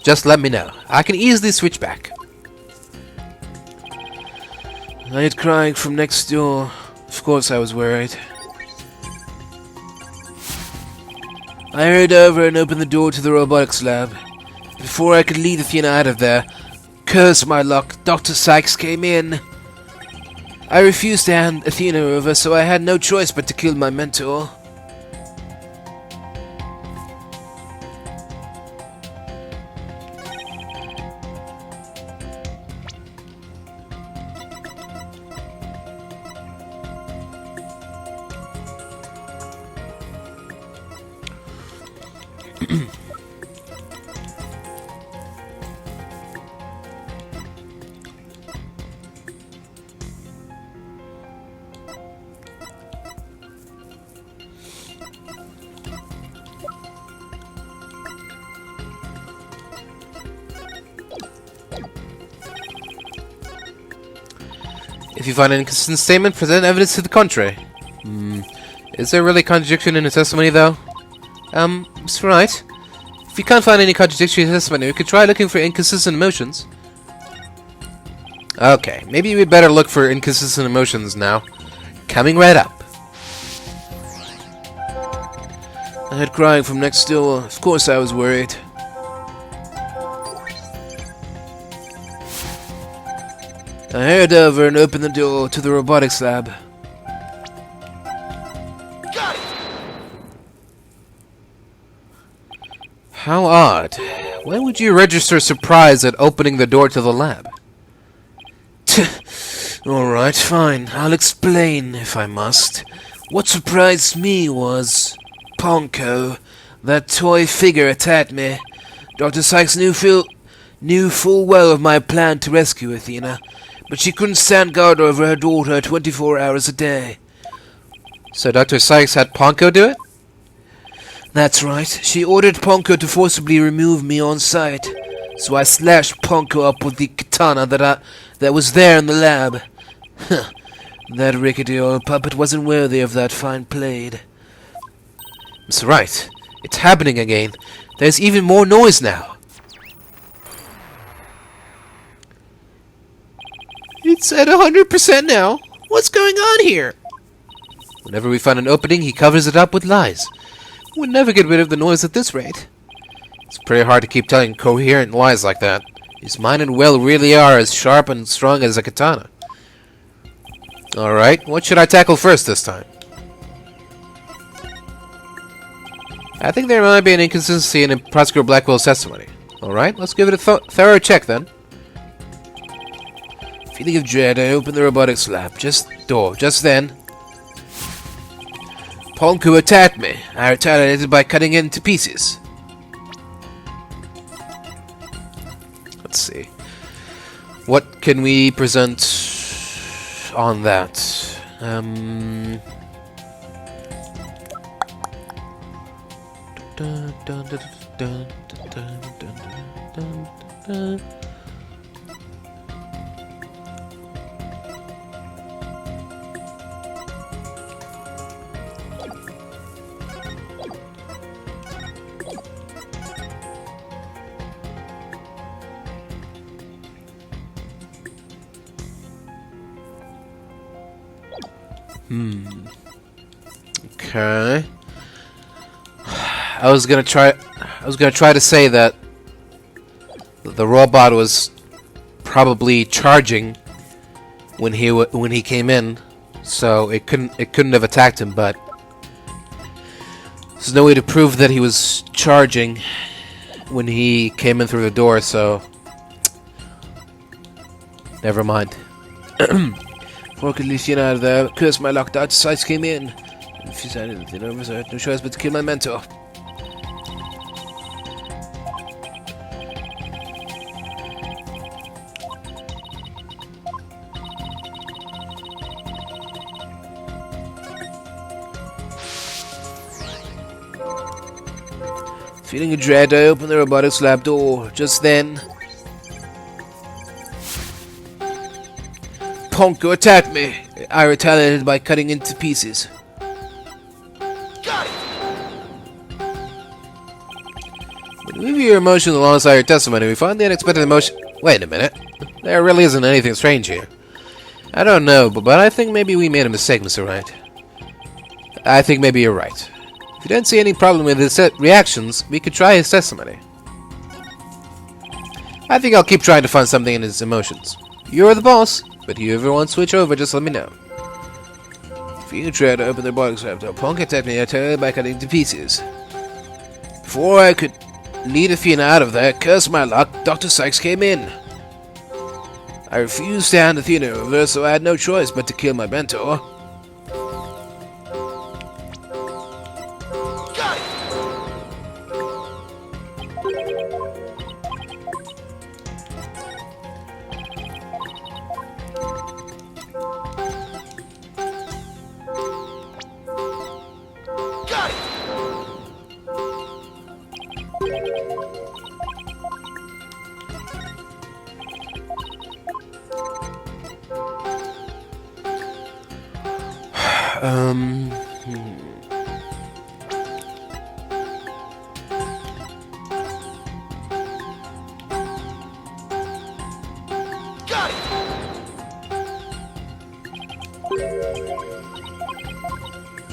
just let me know. I can easily switch back. I heard crying from next door. Of course I was worried. I hurried over and opened the door to the robotics lab. Before I could lead Athena out of there, curse my luck, Dr. Sykes came in. I refused to hand Athena over, so I had no choice but to kill my mentor. If you find an inconsistent statement, present evidence to the contrary. Is there really contradiction in his testimony, though? Mr. Wright, if you can't find any contradiction in his testimony, we could try looking for inconsistent emotions. Okay, maybe we'd better look for inconsistent emotions now. Coming right up. I heard crying from next door. Of course I was worried. I hurried over and opened the door to the robotics lab. Got it! How odd. Why would you register surprise at opening the door to the lab? Alright, fine. I'll explain if I must. What surprised me was Ponko. That toy figure attacked me. Dr. Sykes knew full well of my plan to rescue Athena, but she couldn't stand guard over her daughter 24 hours a day. So Dr. Sykes had Ponko do it? That's right. She ordered Ponko to forcibly remove me on sight. So I slashed Ponko up with the katana that was there in the lab. That rickety old puppet wasn't worthy of that fine blade. Mr. Wright, it's happening again. There's even more noise now. It's at 100% now. What's going on here? Whenever we find an opening, he covers it up with lies. We'll never get rid of the noise at this rate. It's pretty hard to keep telling coherent lies like that. His mind and will really are as sharp and strong as a katana. Alright, what should I tackle first this time? I think there might be an inconsistency in Prosecutor Blackwill's testimony. Alright, let's give it a thorough check then. Feeling of dread, I opened the robotics lab. Just then. Ponko attacked me. I retaliated by cutting it into pieces. Let's see. What can we present on that? Okay. I was gonna try to say that the robot was probably charging when he came in, so it couldn't have attacked him. But there's no way to prove that he was charging when he came in through the door. So never mind. Before I could leave Athena out of there, curse my luck, Dr. Sykes came in. If she said anything over, so I had no choice but to kill my mentor. Feeling a dread, I opened the robotics lab door. Just then, Ponko attacked me. I retaliated by cutting into pieces. Got it! When we view your emotions alongside your testimony, we find the unexpected emotion. Wait a minute. There really isn't anything strange here. I don't know, but I think maybe we made a mistake, Mr. Wright. I think maybe you're right. If you don't see any problem with his reactions, we could try his testimony. I think I'll keep trying to find something in his emotions. You're the boss, but if you ever want to switch over, just let me know. If you try to open the box laptop, Ponko attacked me by cutting to pieces. Before I could lead Athena out of there, curse my luck, Dr. Sykes came in. I refused to hand Athena over, so I had no choice but to kill my mentor. Got it! Got it! Got it! Got it! Got it! Got it! Got it! Got it! Got it! Got it! Got it!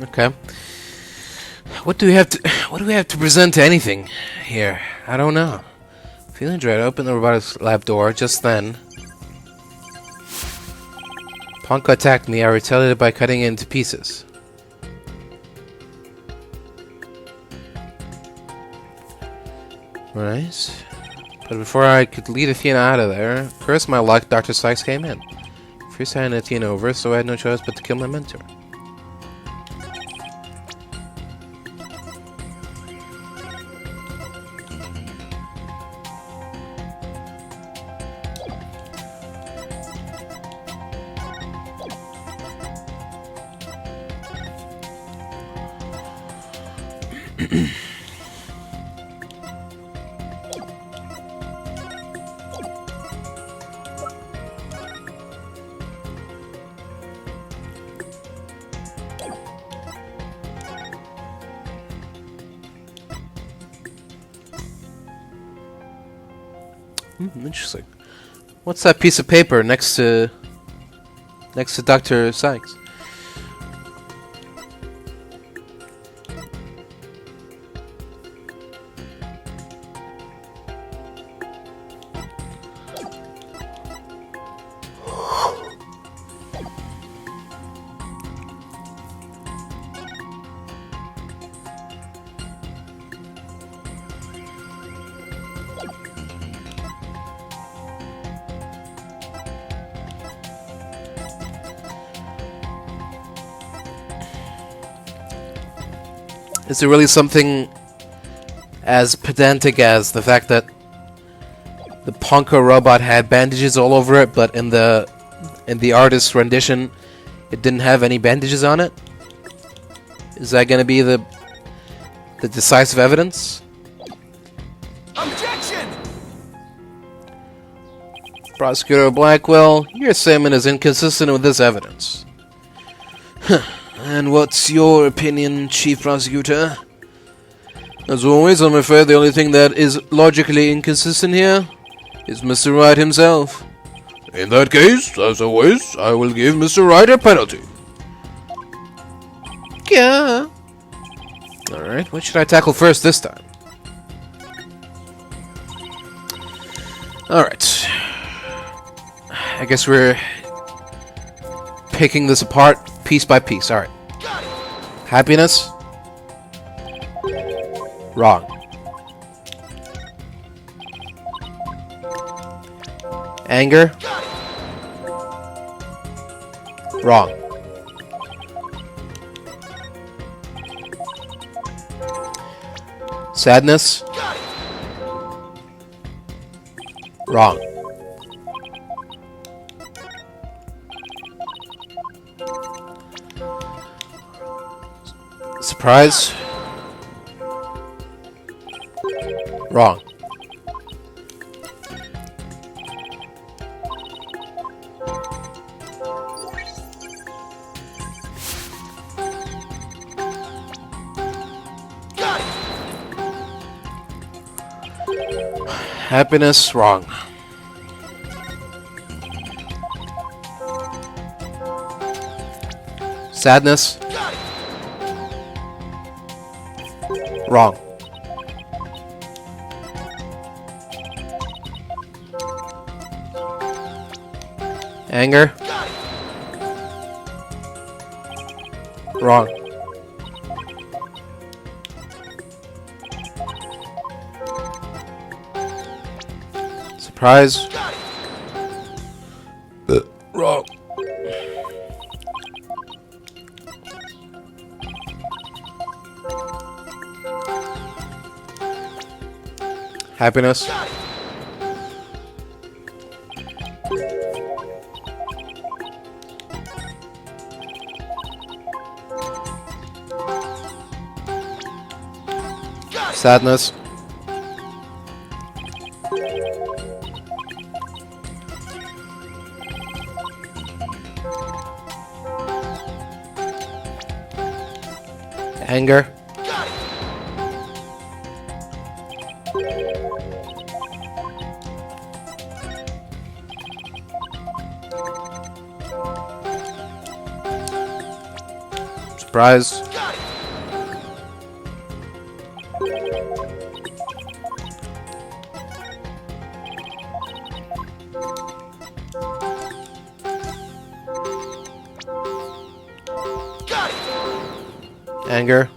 Okay. What do we have to present to anything here? I don't know. Feeling dread, open the robotics lab door. Just then, Ponka attacked me. I retaliated by cutting it into pieces. Right. But before I could lead Athena out of there, cursed my luck, Dr. Sykes came in. First I handed Athena over, so I had no choice but to kill my mentor. Interesting. What's that piece of paper next to Dr. Sykes? Is it really something as pedantic as the fact that the Ponka robot had bandages all over it, but in the artist's rendition, it didn't have any bandages on it? Is that going to be the decisive evidence? Objection! Prosecutor Blackquill, your statement is inconsistent with this evidence. And what's your opinion, Chief Prosecutor? As always, I'm afraid the only thing that is logically inconsistent here is Mr. Wright himself. In that case, as always, I will give Mr. Wright a penalty. Yeah. Alright, what should I tackle first this time? Alright. I guess we're picking this apart piece by piece. Alright. Happiness? Wrong. Anger? Wrong. Sadness? Wrong. Surprise? Wrong. Happiness? Wrong. Sadness? Wrong. Anger? Wrong. Surprise? Wrong. Happiness? Sadness? Anger? Surprise? Anger?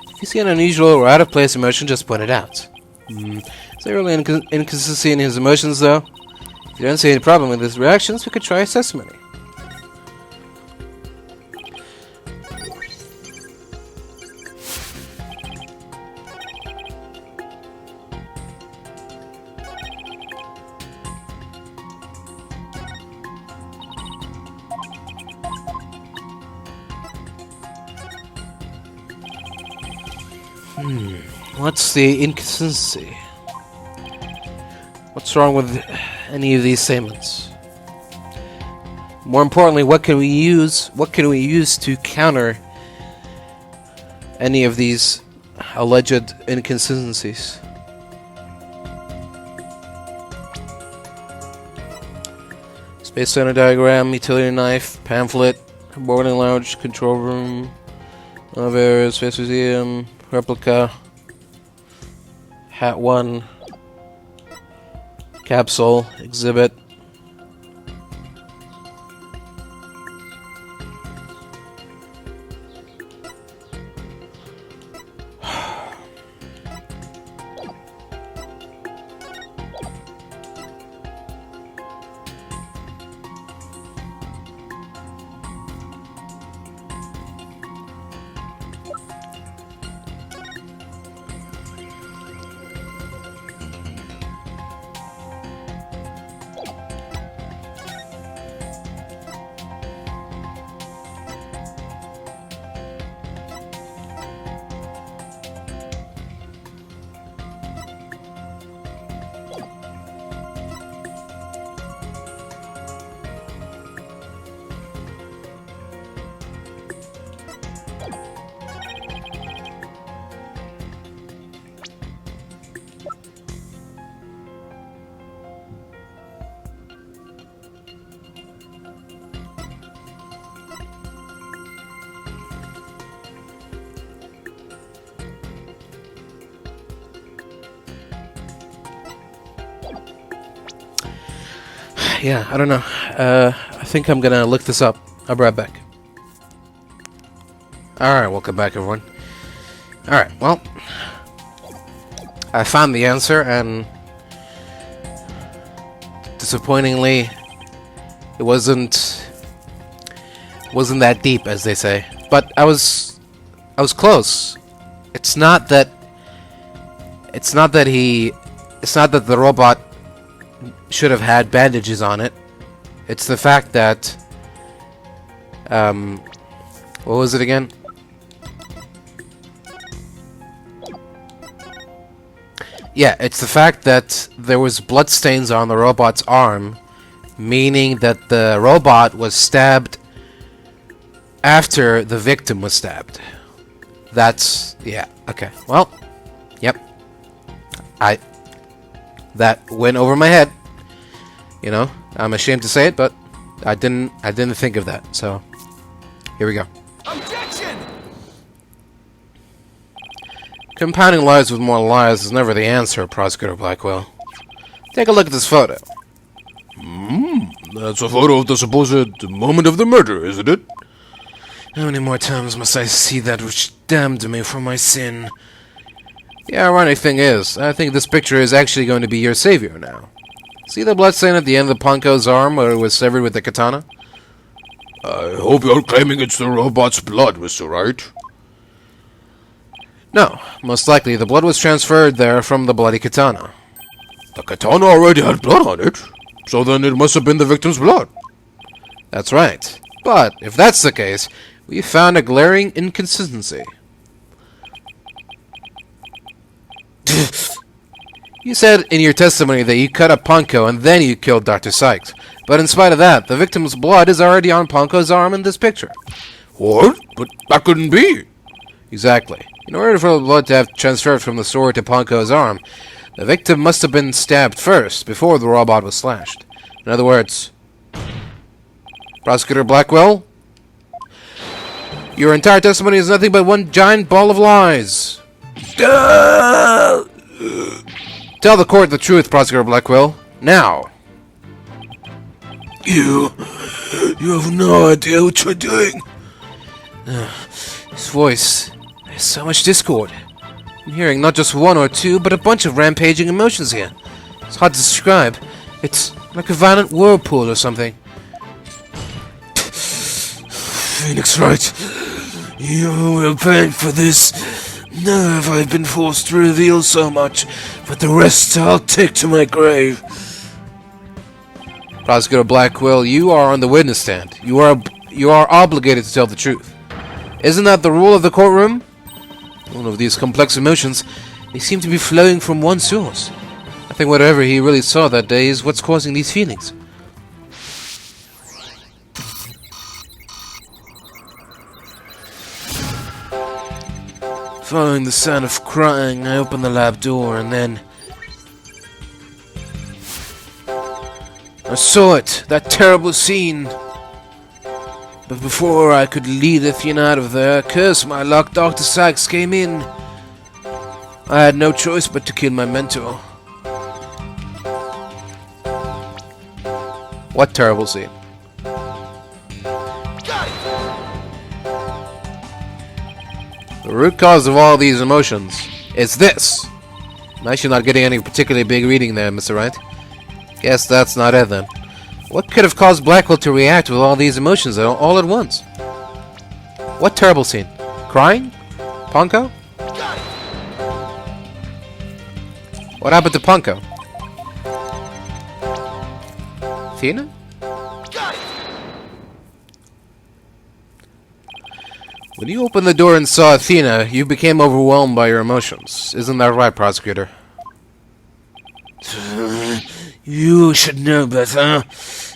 If you see an unusual or out-of-place emotion, just point it out. Is there really inconsistency in his emotions, though? If you don't see any problem with his reactions, we could try assessment. What's the inconsistency? What's wrong with any of these statements? More importantly, what can we use to counter any of these alleged inconsistencies? Space Center diagram, utility knife, pamphlet, boarding lounge, control room, elevator, space museum, replica, hat 1, capsule, exhibit. Yeah, I don't know. I think I'm gonna look this up. I'll be right back. Alright, welcome back, everyone. Alright, well, I found the answer, and disappointingly, it wasn't that deep, as they say. But I was close. It's not that the robot should have had bandages on it. It's the fact that what was it again? Yeah, it's the fact that there was bloodstains on the robot's arm, meaning that the robot was stabbed after the victim was stabbed. That's... yeah, okay. Well, yep. That went over my head. You know, I'm ashamed to say it, but I didn't think of that. So, here we go. Objection! Compounding lies with more lies is never the answer, Prosecutor Blackquill. Take a look at this photo. That's a photo of the supposed moment of the murder, isn't it? How many more times must I see that which damned me for my sin? The ironic thing is, I think this picture is actually going to be your savior now. See the bloodstain at the end of the Punko's arm where it was severed with the katana? I hope you're claiming it's the robot's blood, Mr. Wright. No, most likely the blood was transferred there from the bloody katana. The katana already had blood on it, so then it must have been the victim's blood. That's right. But, if that's the case, we found a glaring inconsistency. You said in your testimony that you cut up Punko and then you killed Dr. Sykes. But in spite of that, the victim's blood is already on Punko's arm in this picture. What? But that couldn't be. Exactly. In order for the blood to have transferred from the sword to Punko's arm, the victim must have been stabbed first, before the robot was slashed. In other words, Prosecutor Blackquill, your entire testimony is nothing but one giant ball of lies. Tell the court the truth, Prosecutor Blackquill. Now. You have no idea what you're doing. His voice. There's so much discord. I'm hearing not just one or two, but a bunch of rampaging emotions here. It's hard to describe. It's like a violent whirlpool or something. Phoenix Wright, you will pay for this. Never have I been forced to reveal so much, but the rest I'll take to my grave. Prosecutor Blackquill, you are on the witness stand. You are obligated to tell the truth. Isn't that the rule of the courtroom? One of these complex emotions, they seem to be flowing from one source. I think whatever he really saw that day is what's causing these feelings. Following the sound of crying, I opened the lab door and then I saw it, that terrible scene. But before I could lead Athena out of there, curse my luck, Dr. Sykes came in. I had no choice but to kill my mentor. What terrible scene? Got it! The root cause of all these emotions is this. I'm actually not getting any particularly big reading there, Mr. Wright. Guess that's not it then. What could have caused Blackquill to react with all these emotions all at once? What terrible scene? Crying? Punko? Got it! What happened to Punko? Athena? Got it! When you opened the door and saw Athena, you became overwhelmed by your emotions. Isn't that right, Prosecutor? You should know better.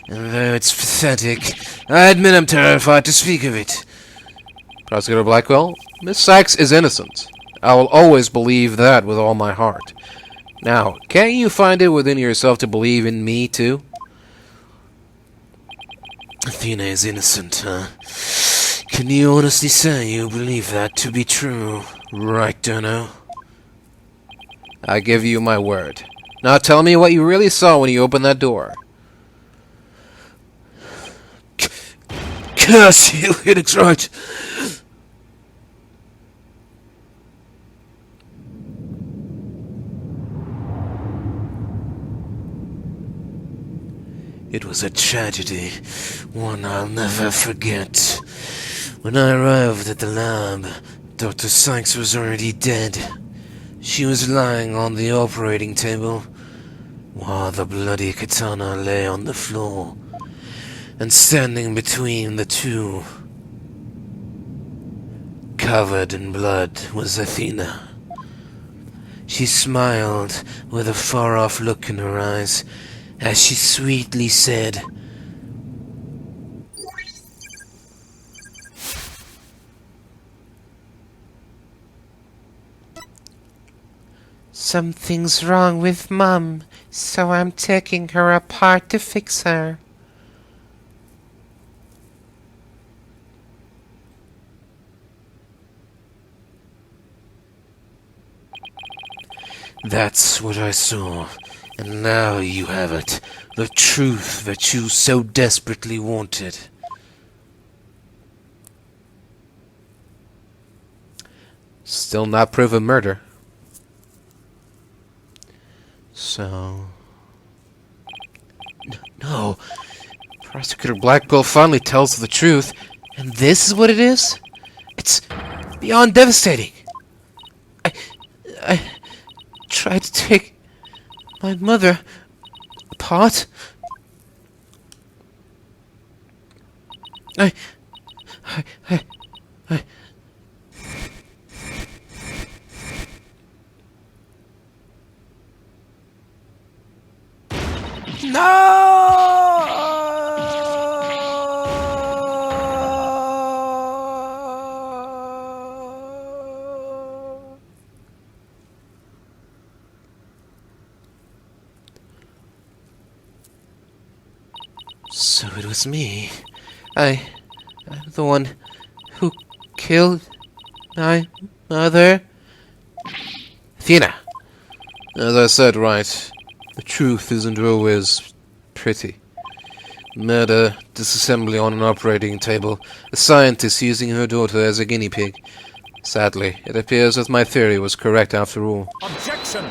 Although it's pathetic, I admit I'm terrified to speak of it. Prosecutor Blackquill, Miss Sykes is innocent. I will always believe that with all my heart. Now, can't you find it within yourself to believe in me, too? Athena is innocent, huh? Can you honestly say you believe that to be true, right, Dono? I give you my word. Now tell me what you really saw when you opened that door. Curse you, Phoenix Wright. It was a tragedy, one I'll never forget. When I arrived at the lab, Dr. Sykes was already dead. She was lying on the operating table, while the bloody katana lay on the floor. And standing between the two, covered in blood, was Athena. She smiled with a far-off look in her eyes as she sweetly said, Something's wrong with Mum, so I'm taking her apart to fix her. That's what I saw, and now you have it. The truth that you so desperately wanted. Still not proven murder. So... No. Prosecutor Blackquill finally tells the truth, and this is what it is? It's beyond devastating. I tried to take my mother apart. I No! So it was me. I'm the one who killed my mother. Athena! As I said, right, the truth isn't always pretty. Murder, disassembly on an operating table, a scientist using her daughter as a guinea pig. Sadly, it appears that my theory was correct after all. Objection!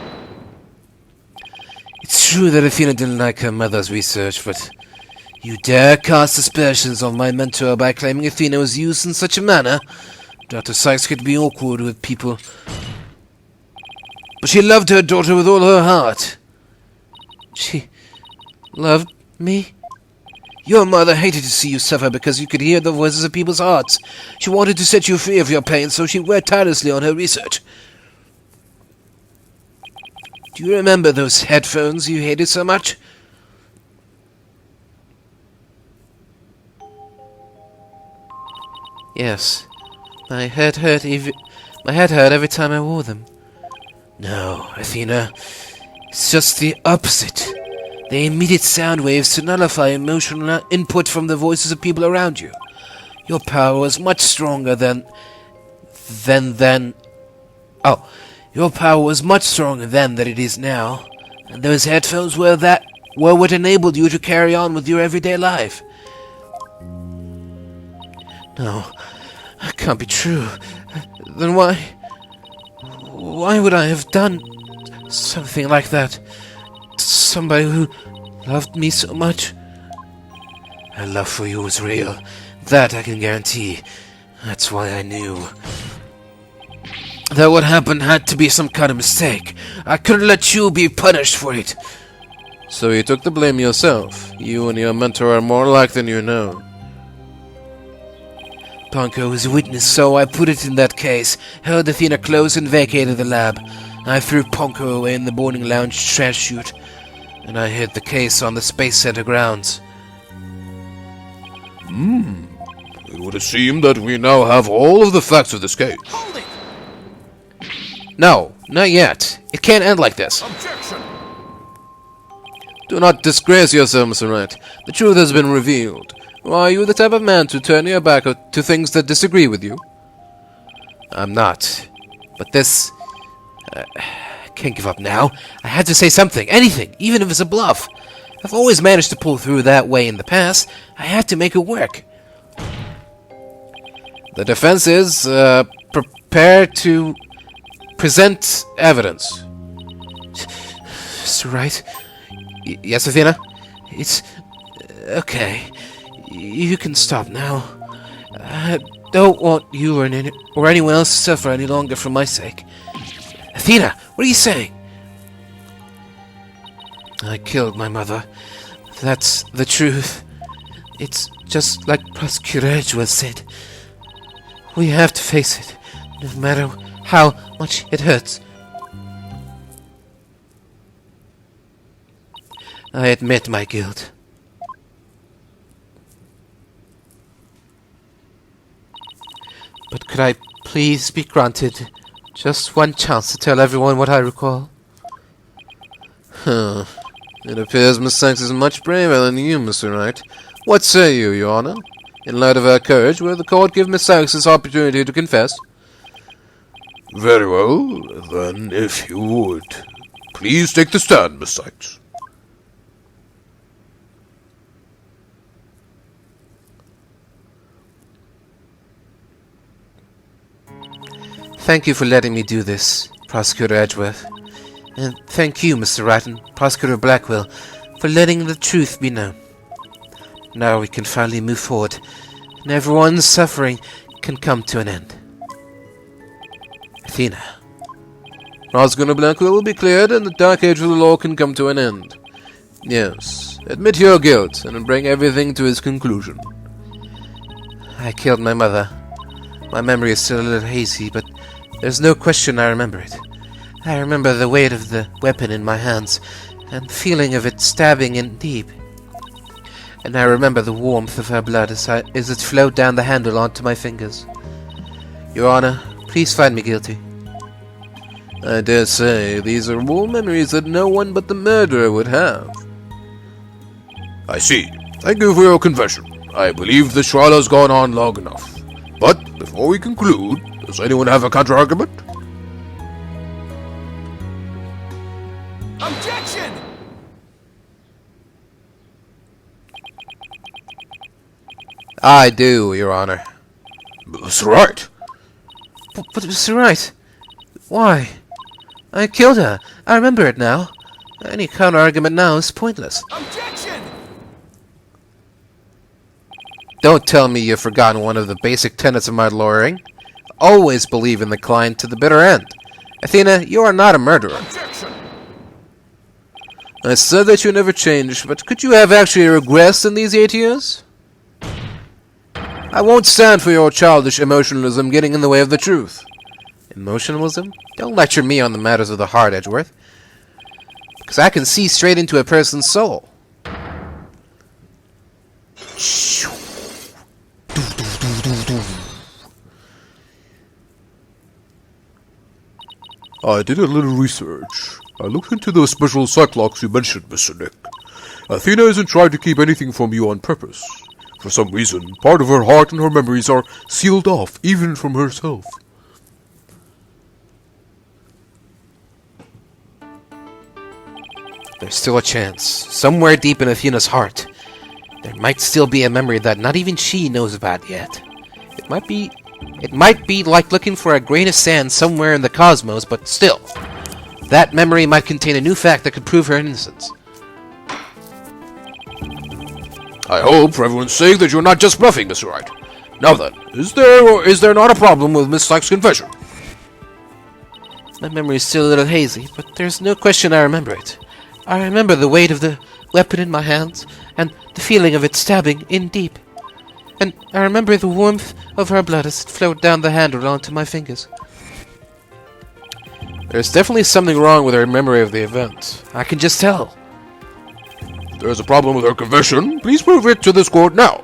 It's true that Athena didn't like her mother's research, but you dare cast aspersions on my mentor by claiming Athena was used in such a manner? Dr. Sykes could be awkward with people, but she loved her daughter with all her heart. She loved me? Your mother hated to see you suffer because you could hear the voices of people's hearts. She wanted to set you free of your pain, so she worked tirelessly on her research. Do you remember those headphones you hated so much? Yes, my head hurt every time I wore them. No, Athena. It's just the opposite. They emitted sound waves to nullify emotional input from the voices of people around you. Your power was much stronger your power was much stronger then than it is now. And those headphones were what enabled you to carry on with your everyday life. No, that can't be true. Then why would I have done something like that to somebody who loved me so much? Her love for you was real. That I can guarantee. That's why I knew that what happened had to be some kind of mistake. I couldn't let you be punished for it. So you took the blame yourself. You and your mentor are more alike than you know. Ponko was a witness, so I put it in that case, held Athena close and vacated the lab. I threw Ponko away in the boarding lounge trash chute, and I hid the case on the Space Center grounds. It would seem that we now have all of the facts of this case. Hold it! No, not yet. It can't end like this. Objection! Do not disgrace yourself, Mr. Wright. The truth has been revealed. Are you the type of man to turn your back to things that disagree with you? I'm not. But this... I can't give up now. I had to say something, anything, even if it's a bluff. I've always managed to pull through that way in the past. I have to make it work. The defense is prepared to present evidence. Mr. Wright? Yes, Athena? It's... okay. You can stop now. I don't want you or anyone else to suffer any longer for my sake. Athena, what are you saying? I killed my mother. That's the truth. It's just like Prosecutor Edgeworth said. We have to face it, no matter how much it hurts. I admit my guilt. But could I please be granted just one chance to tell everyone what I recall? Huh. It appears Miss Sykes is much braver than you, Mr. Wright. What say you, Your Honor? In light of her courage, will the court give Miss Sykes this opportunity to confess? Very well, then, if you would. Please take the stand, Miss Sykes. Thank you for letting me do this, Prosecutor Edgeworth. And thank you, Mr. Wright and Prosecutor Blackquill, for letting the truth be known. Now we can finally move forward, and everyone's suffering can come to an end. Athena. Prosecutor Blackquill will be cleared, and the dark age of the law can come to an end. Yes, admit your guilt, and bring everything to its conclusion. I killed my mother. My memory is still a little hazy, but there's no question I remember it. I remember the weight of the weapon in my hands, and the feeling of it stabbing in deep. And I remember the warmth of her blood as it flowed down the handle onto my fingers. Your Honor, please find me guilty. I dare say these are all memories that no one but the murderer would have. I see. Thank you for your confession. I believe this trial has gone on long enough. But before we conclude, does anyone have a counter-argument? Objection! I do, Your Honor. Mr. Wright. But Mr. Wright, why? I killed her. I remember it now. Any counter-argument now is pointless. Objection! Don't tell me you've forgotten one of the basic tenets of my lawyering. Always believe in the client to the bitter end. Athena, you are not a murderer. Objection! I said that you never changed, but could you have actually regressed in these 8 years? I won't stand for your childish emotionalism getting in the way of the truth. Emotionalism? Don't lecture me on the matters of the heart, Edgeworth. Because I can see straight into a person's soul. I did a little research. I looked into those special cyclops you mentioned, Mr. Nick. Athena isn't trying to keep anything from you on purpose. For some reason, part of her heart and her memories are sealed off, even from herself. There's still a chance. Somewhere deep in Athena's heart, there might still be a memory that not even she knows about yet. It might be like looking for a grain of sand somewhere in the cosmos, but still, that memory might contain a new fact that could prove her innocence. I hope, for everyone's sake, that you're not just bluffing, Mr. Wright. Now then, is there or is there not a problem with Miss Sykes' confession? My memory is still a little hazy, but there's no question I remember it. I remember the weight of the weapon in my hands, and the feeling of it stabbing in deep. And I remember the warmth of her blood as it flowed down the handle onto my fingers. There's definitely something wrong with her memory of the event. I can just tell. If there's a problem with her confession, please prove it to this court now.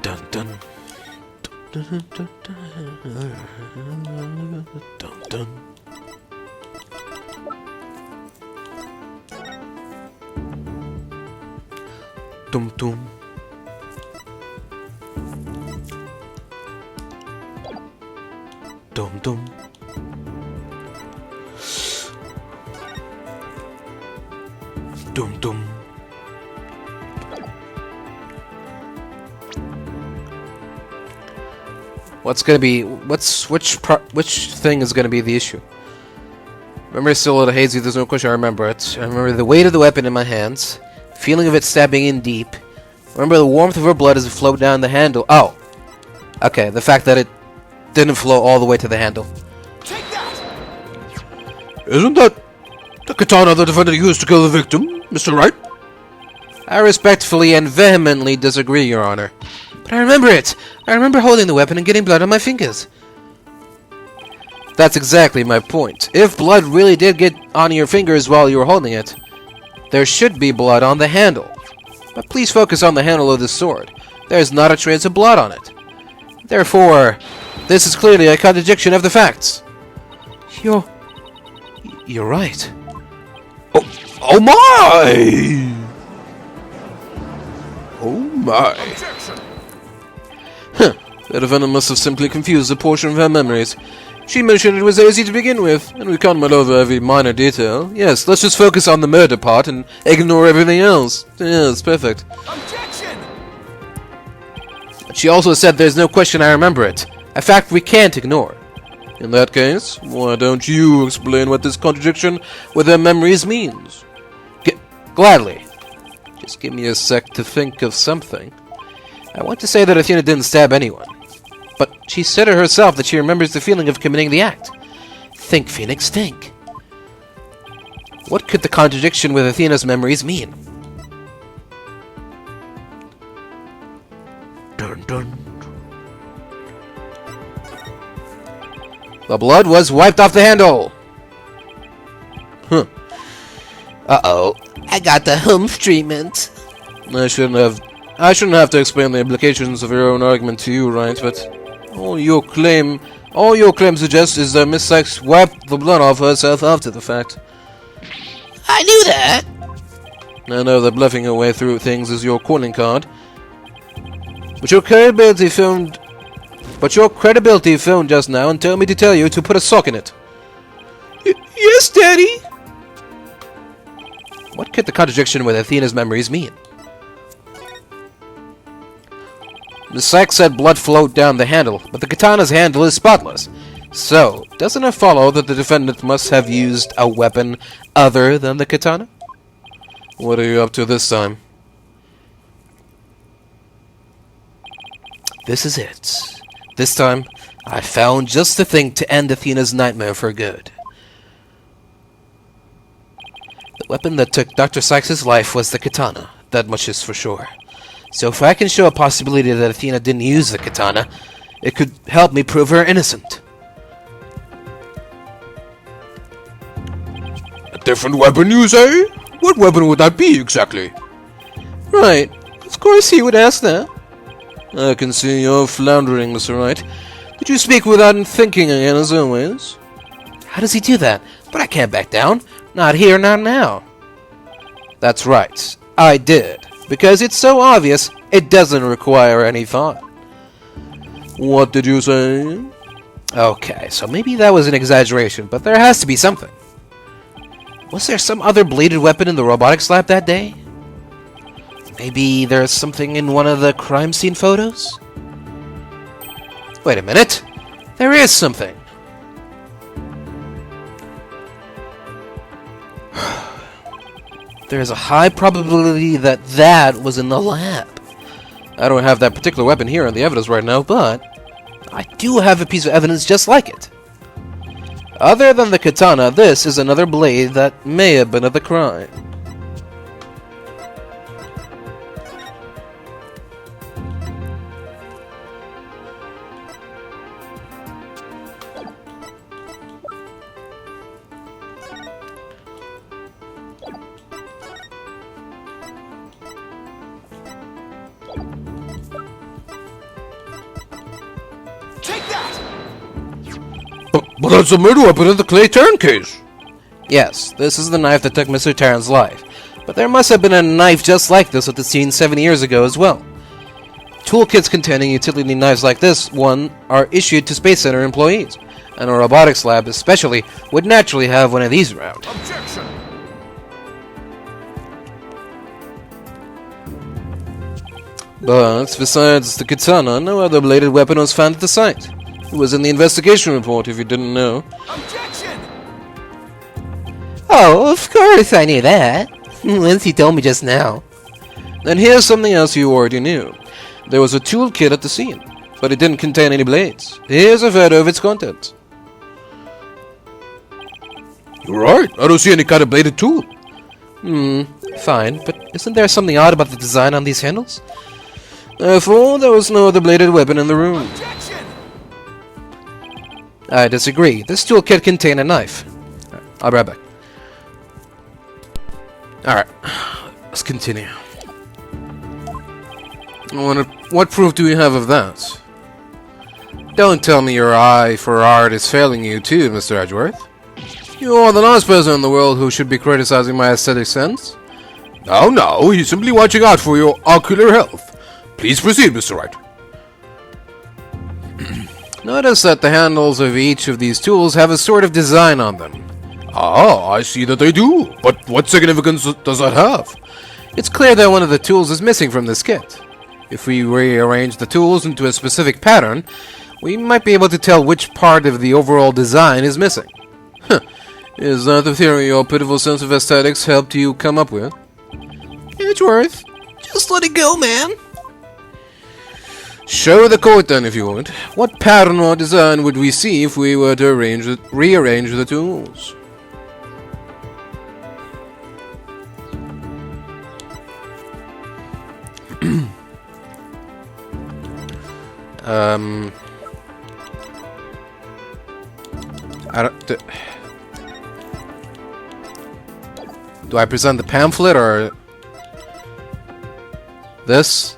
Dun dun. Dun dun dun dun. Dum dum. Dum dum. Dum dum. which thing is gonna be the issue? Remember, still a little hazy. There's no question. I remember it. I remember the weight of the weapon in my hands, feeling of it stabbing in deep. Remember the warmth of her blood as it flowed down the handle. Oh, okay. The fact that it didn't flow all the way to the handle. Take that! Isn't that the katana the defendant used to kill the victim, Mr. Wright? I respectfully and vehemently disagree, Your Honor. But I remember it. I remember holding the weapon and getting blood on my fingers. That's exactly my point. If blood really did get on your fingers while you were holding it, there should be blood on the handle. But please focus on the handle of the sword. There's not a trace of blood on it. Therefore, this is clearly a contradiction of the facts. You're right. Oh my! Oh my. Objection! The defendant must have simply confused a portion of her memories. She mentioned it was easy to begin with, and we can't mull over every minor detail. Yes, let's just focus on the murder part and ignore everything else. Yes, perfect. Objection! She also said there's no question I remember it. A fact we can't ignore. In that case, why don't you explain what this contradiction with her memories means? Gladly. Just give me a sec to think of something. I want to say that Athena didn't stab anyone. But she said it herself that she remembers the feeling of committing the act. Think, Phoenix, think. What could the contradiction with Athena's memories mean? Dun dun. The blood was wiped off the handle. Huh. Uh-oh. I got the humph treatment. I shouldn't have to explain the implications of your own argument to you, right? But all your claim suggests is that Miss Sykes wiped the blood off herself after the fact. I knew that. I know that bluffing your way through things is your calling card. But your credibility filmed just now and told me to tell you to put a sock in it. Yes, Daddy. What could the contradiction with Athena's memories mean? Miss Sykes said blood flowed down the handle, but the katana's handle is spotless. So, doesn't it follow that the defendant must have used a weapon other than the katana? What are you up to this time? This is it. This time, I found just the thing to end Athena's nightmare for good. The weapon that took Dr. Sykes' life was the katana. That much is for sure. So if I can show a possibility that Athena didn't use the katana, it could help me prove her innocent. A different weapon, you say? What weapon would that be, exactly? Right. Of course he would ask that. I can see you're floundering, Mr. Wright. Did you speak without thinking again, as always? How does he do that? But I can't back down. Not here, not now. That's right. I did. Because it's so obvious, it doesn't require any thought. What did you say? Okay, so maybe that was an exaggeration, but there has to be something. Was there some other bladed weapon in the robotics lab that day? Maybe there's something in one of the crime scene photos? Wait a minute. There is something. There's a high probability that that was in the lab. I don't have that particular weapon here on the evidence right now, but I do have a piece of evidence just like it. Other than the katana, this is another blade that may have been of the crime. But that's a murder weapon in the clay turn case. Yes, this is the knife that took Mr. Tarrant's life. But there must have been a knife just like this at the scene 7 years ago as well. Toolkits containing utility knives like this one are issued to Space Center employees, and a robotics lab especially would naturally have one of these around. Objection! But besides the katana, no other bladed weapon was found at the site. It was in the investigation report, if you didn't know. Objection! Oh, of course I knew that. Once you told me just now. And here's something else you already knew. There was a toolkit at the scene, but it didn't contain any blades. Here's a photo of its contents. You're right. I don't see any kind of bladed tool. Fine, but isn't there something odd about the design on these handles? Therefore, there was no other bladed weapon in the room. Objection! I disagree. This toolkit contained a knife. I'll be right back. Alright, let's continue. What proof do you have of that? Don't tell me your eye for art is failing you too, Mr. Edgeworth. You are the last person in the world who should be criticizing my aesthetic sense. No, he's simply watching out for your ocular health. Please proceed, Mr. Wright. Notice that the handles of each of these tools have a sort of design on them. Ah, I see that they do. But what significance does that have? It's clear that one of the tools is missing from this kit. If we rearrange the tools into a specific pattern, we might be able to tell which part of the overall design is missing. Is that the theory your pitiful sense of aesthetics helped you come up with? Edgeworth, just let it go, man. Show the court then, if you would. What pattern or design would we see if we were to rearrange the tools? Do I present the pamphlet or this?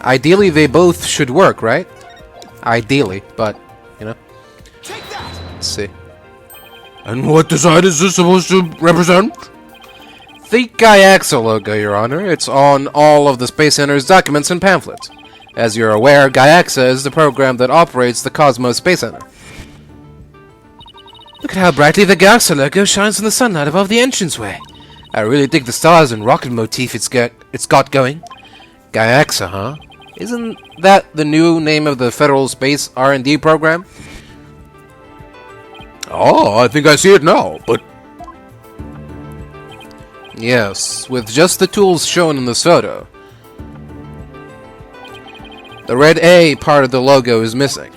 Ideally, they both should work, right? Ideally, but, you know. Take that! Let's see. And what design is this supposed to represent? The Gaiaxa logo, Your Honor. It's on all of the Space Center's documents and pamphlets. As you're aware, Gaiaxa is the program that operates the Cosmos Space Center. Look at how brightly the Gaiaxa logo shines in the sunlight above the entranceway. I really dig the stars and rocket motif it's got going. Gaiaxa, huh? Isn't that the new name of the Federal Space R&D program? Oh, I think I see it now, but... Yes, with just the tools shown in this photo. The red A part of the logo is missing.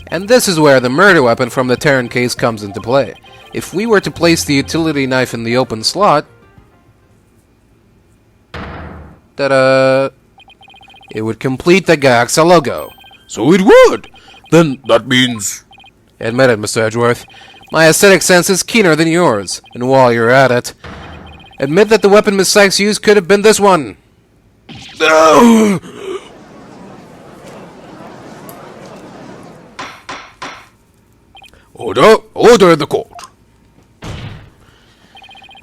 And this is where the murder weapon from the Terran case comes into play. If we were to place the utility knife in the open slot... Ta-da! It would complete the Gaiaxa logo. So it would! Then that means... Admit it, Mr. Edgeworth. My aesthetic sense is keener than yours. And while you're at it, admit that the weapon Miss Sykes used could have been this one. Order in the court.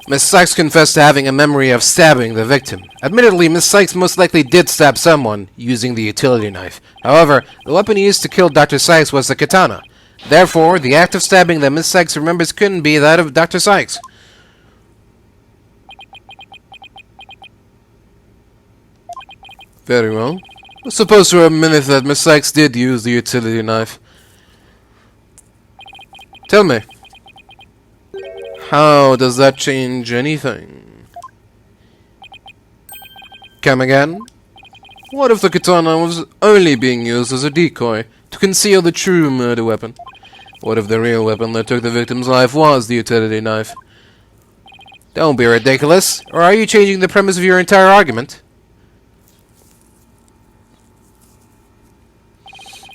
Miss Sykes confessed to having a memory of stabbing the victim. Admittedly, Miss Sykes most likely did stab someone using the utility knife. However, the weapon used to kill Dr. Sykes was the katana. Therefore, the act of stabbing that Miss Sykes remembers couldn't be that of Dr. Sykes. Very well. Let's suppose for a minute that Miss Sykes did use the utility knife. Tell me, how does that change anything? Come again? What if the katana was only being used as a decoy to conceal the true murder weapon? What if the real weapon that took the victim's life was the utility knife? Don't be ridiculous, or are you changing the premise of your entire argument?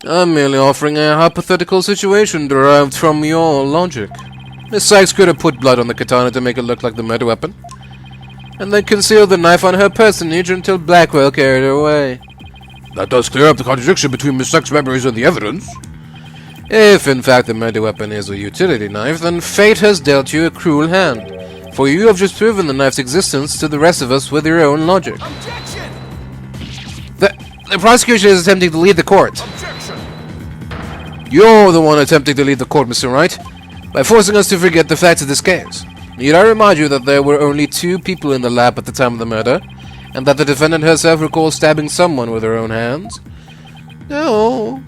I'm merely offering a hypothetical situation derived from your logic. Miss Sykes could have put blood on the katana to make it look like the murder weapon, and then concealed the knife on her personage until Blackquill carried her away. That does clear up the contradiction between Miss Sykes' memories and the evidence. If, in fact, the murder weapon is a utility knife, then fate has dealt you a cruel hand, for you have just proven the knife's existence to the rest of us with your own logic. Objection! The prosecution is attempting to lead the court. Objection! You're the one attempting to lead the court, Mr. Wright, by forcing us to forget the facts of this case. Need I remind you that there were only 2 people in the lab at the time of the murder, and that the defendant herself recalls stabbing someone with her own hands? No.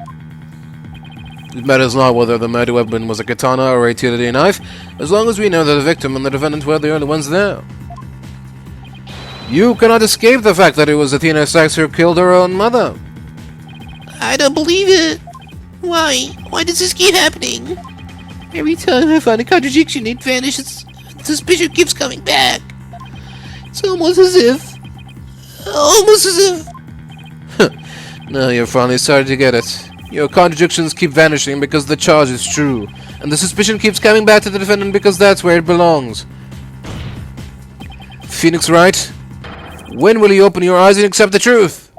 It matters not whether the murder weapon was a katana or a utility knife, as long as we know that the victim and the defendant were the only ones there. You cannot escape the fact that it was Athena Sykes who killed her own mother. I don't believe it. Why? Why does this keep happening? Every time I find a contradiction, it vanishes. Suspicion keeps coming back. It's almost as if... Now you're finally starting to get it. Your contradictions keep vanishing because the charge is true, and the suspicion keeps coming back to the defendant because that's where it belongs. Phoenix Wright, when will you open your eyes and accept the truth?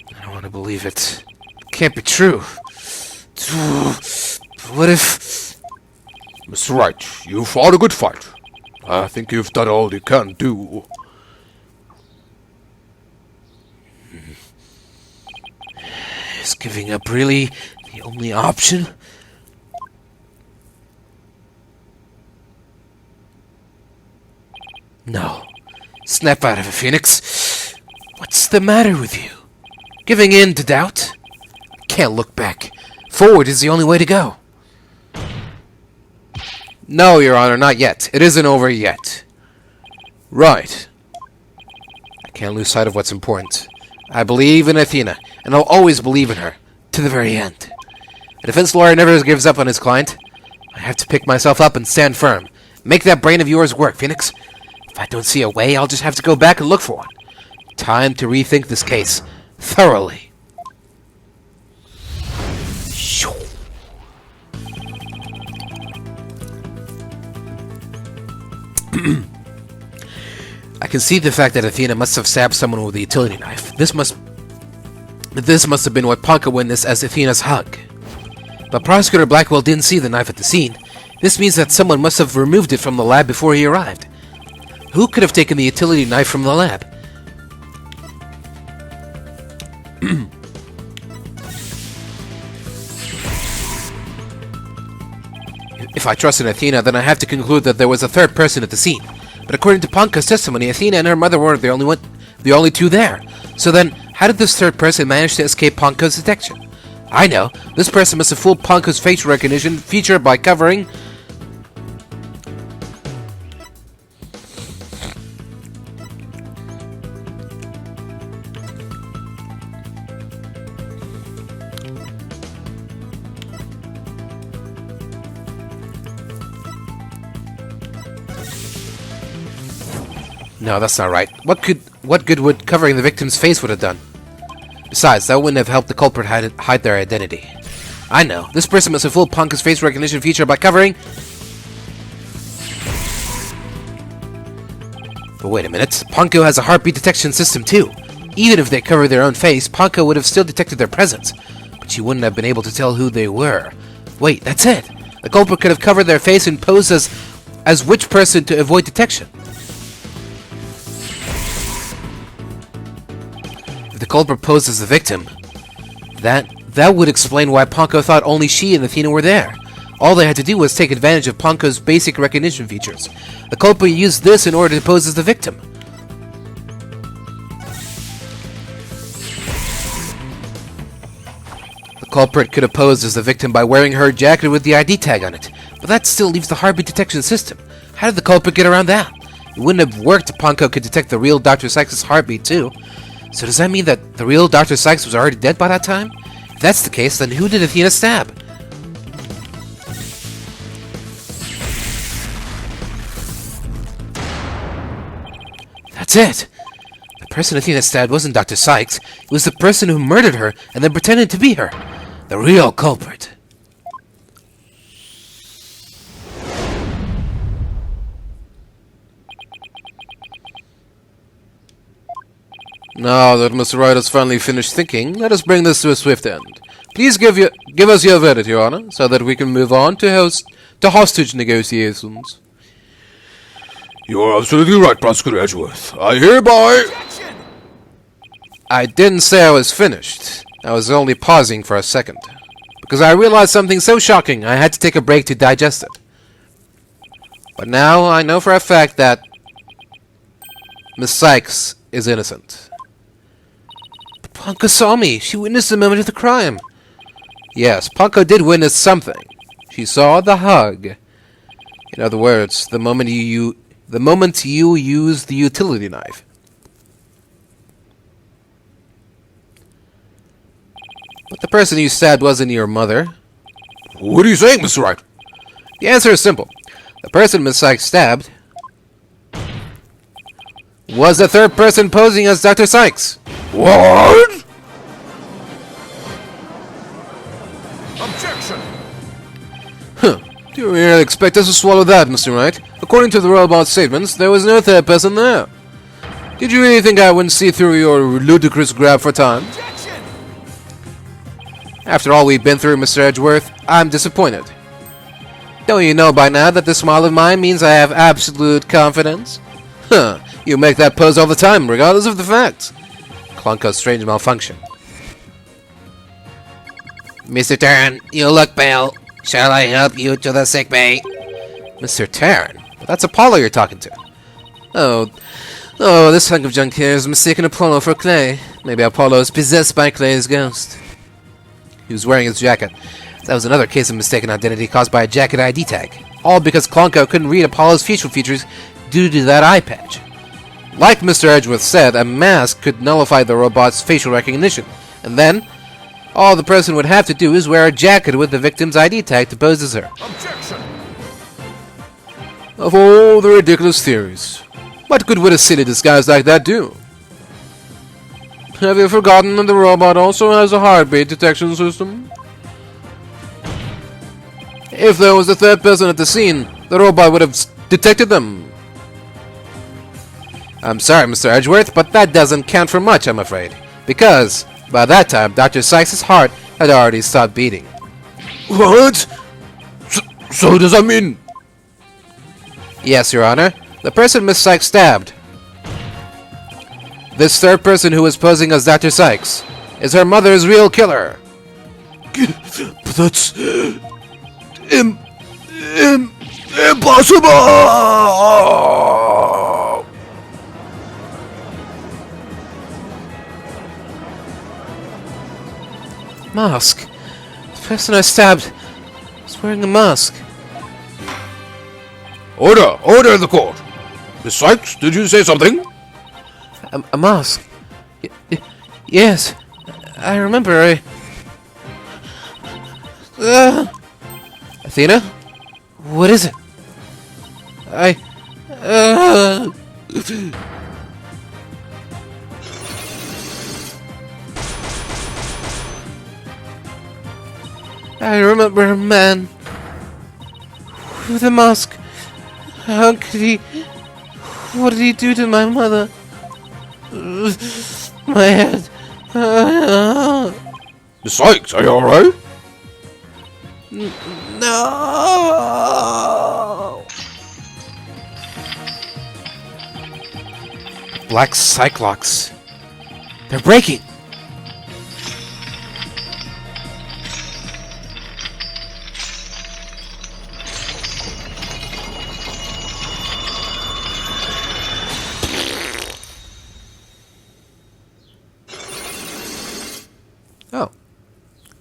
I don't want to believe it. It can't be true. What if... Mr. Wright, you fought a good fight. I think you've done all you can do. Is giving up really the only option? No. Snap out of it, Phoenix. What's the matter with you? Giving in to doubt? Can't look back. Forward is the only way to go. No, Your Honor, not yet. It isn't over yet. Right. I can't lose sight of what's important. I believe in Athena, and I'll always believe in her, to the very end. A defense lawyer never gives up on his client. I have to pick myself up and stand firm. Make that brain of yours work, Phoenix. If I don't see a way, I'll just have to go back and look for one. Time to rethink this case thoroughly. I can see the fact that Athena must have stabbed someone with a utility knife. This must have been what Ponka witnessed as Athena's hug. But Prosecutor Blackquill didn't see the knife at the scene. This means that someone must have removed it from the lab before he arrived. Who could have taken the utility knife from the lab? If I trust in Athena, then I have to conclude that there was a third person at the scene. But according to Ponka's testimony, Athena and her mother were the only two there. So then, how did this third person manage to escape Ponka's detection? I know. This person must have fooled Ponka's face recognition feature by covering... No, that's not right. What good would covering the victim's face would have done? Besides, that wouldn't have helped the culprit hide their identity. I know. This person must have fooled Ponka's face recognition feature by covering... But wait a minute. Ponka has a heartbeat detection system too. Even if they covered their own face, Ponka would have still detected their presence. But she wouldn't have been able to tell who they were. Wait, that's it. The culprit could have covered their face and posed as which person to avoid detection. If the culprit posed as the victim, that would explain why Ponka thought only she and Athena were there. All they had to do was take advantage of Ponka's basic recognition features. The culprit used this in order to pose as the victim. The culprit could have posed as the victim by wearing her jacket with the ID tag on it, but that still leaves the heartbeat detection system. How did the culprit get around that? It wouldn't have worked if Ponka could detect the real Dr. Sykes' heartbeat too. So does that mean that the real Dr. Sykes was already dead by that time? If that's the case, then who did Athena stab? That's it! The person Athena stabbed wasn't Dr. Sykes. It was the person who murdered her and then pretended to be her. The real culprit. Now that Mr. Wright has finally finished thinking, let us bring this to a swift end. Please give us your verdict, Your Honor, so that we can move on to hostage negotiations. You're absolutely right, Prosecutor Edgeworth. I hereby... Objection! I didn't say I was finished. I was only pausing for a second. Because I realized something so shocking, I had to take a break to digest it. But now I know for a fact that Miss Sykes is innocent. But Ponko saw me. She witnessed the moment of the crime. Yes, Ponko did witness something. She saw the hug. In other words, the moment you used the utility knife. But the person you stabbed wasn't your mother. What are you saying, Mr. Wright? The answer is simple. The person Miss Sykes stabbed was the third person posing as Dr. Sykes. What? Objection! Huh. Do you really expect us to swallow that, Mr. Wright? According to the robot's statements, there was no third person there. Did you really think I wouldn't see through your ludicrous grab for time? Objection! After all we've been through, Mr. Edgeworth, I'm disappointed. Don't you know by now that this smile of mine means I have absolute confidence? Huh. You make that pose all the time, regardless of the facts. Clunko's strange malfunction. Mr. Tarn, you look pale. Shall I help you to the sick bay? Mr. Tarn? That's Apollo you're talking to. Oh, this hunk of junk here is mistaken Apollo for Clay. Maybe Apollo is possessed by Clay's ghost. He was wearing his jacket. That was another case of mistaken identity caused by a jacket ID tag. All because Clunko couldn't read Apollo's facial features due to that eye patch. Like Mr. Edgeworth said, a mask could nullify the robot's facial recognition. And then, all the person would have to do is wear a jacket with the victim's ID tag to pose as her. Objection! Of all the ridiculous theories, what good would a silly disguise like that do? Have you forgotten that the robot also has a heartbeat detection system? If there was a third person at the scene, the robot would have detected them. I'm sorry, Mr. Edgeworth, but that doesn't count for much, I'm afraid. Because, by that time, Dr. Sykes' heart had already stopped beating. What? So does that mean... Yes, Your Honor. The person Miss Sykes stabbed, this third person who was posing as Dr. Sykes, is her mother's real killer. But that's... impossible! Mask. The person I stabbed was wearing a mask. Order! Order in the court! Miss Sykes, did you say something? A mask. Yes. I remember. Athena? What is it? I remember a man with a mask. How could he... What did he do to my mother? My head. Miss Sykes, are you alright? No! Black Cyclops. They're breaking! Oh.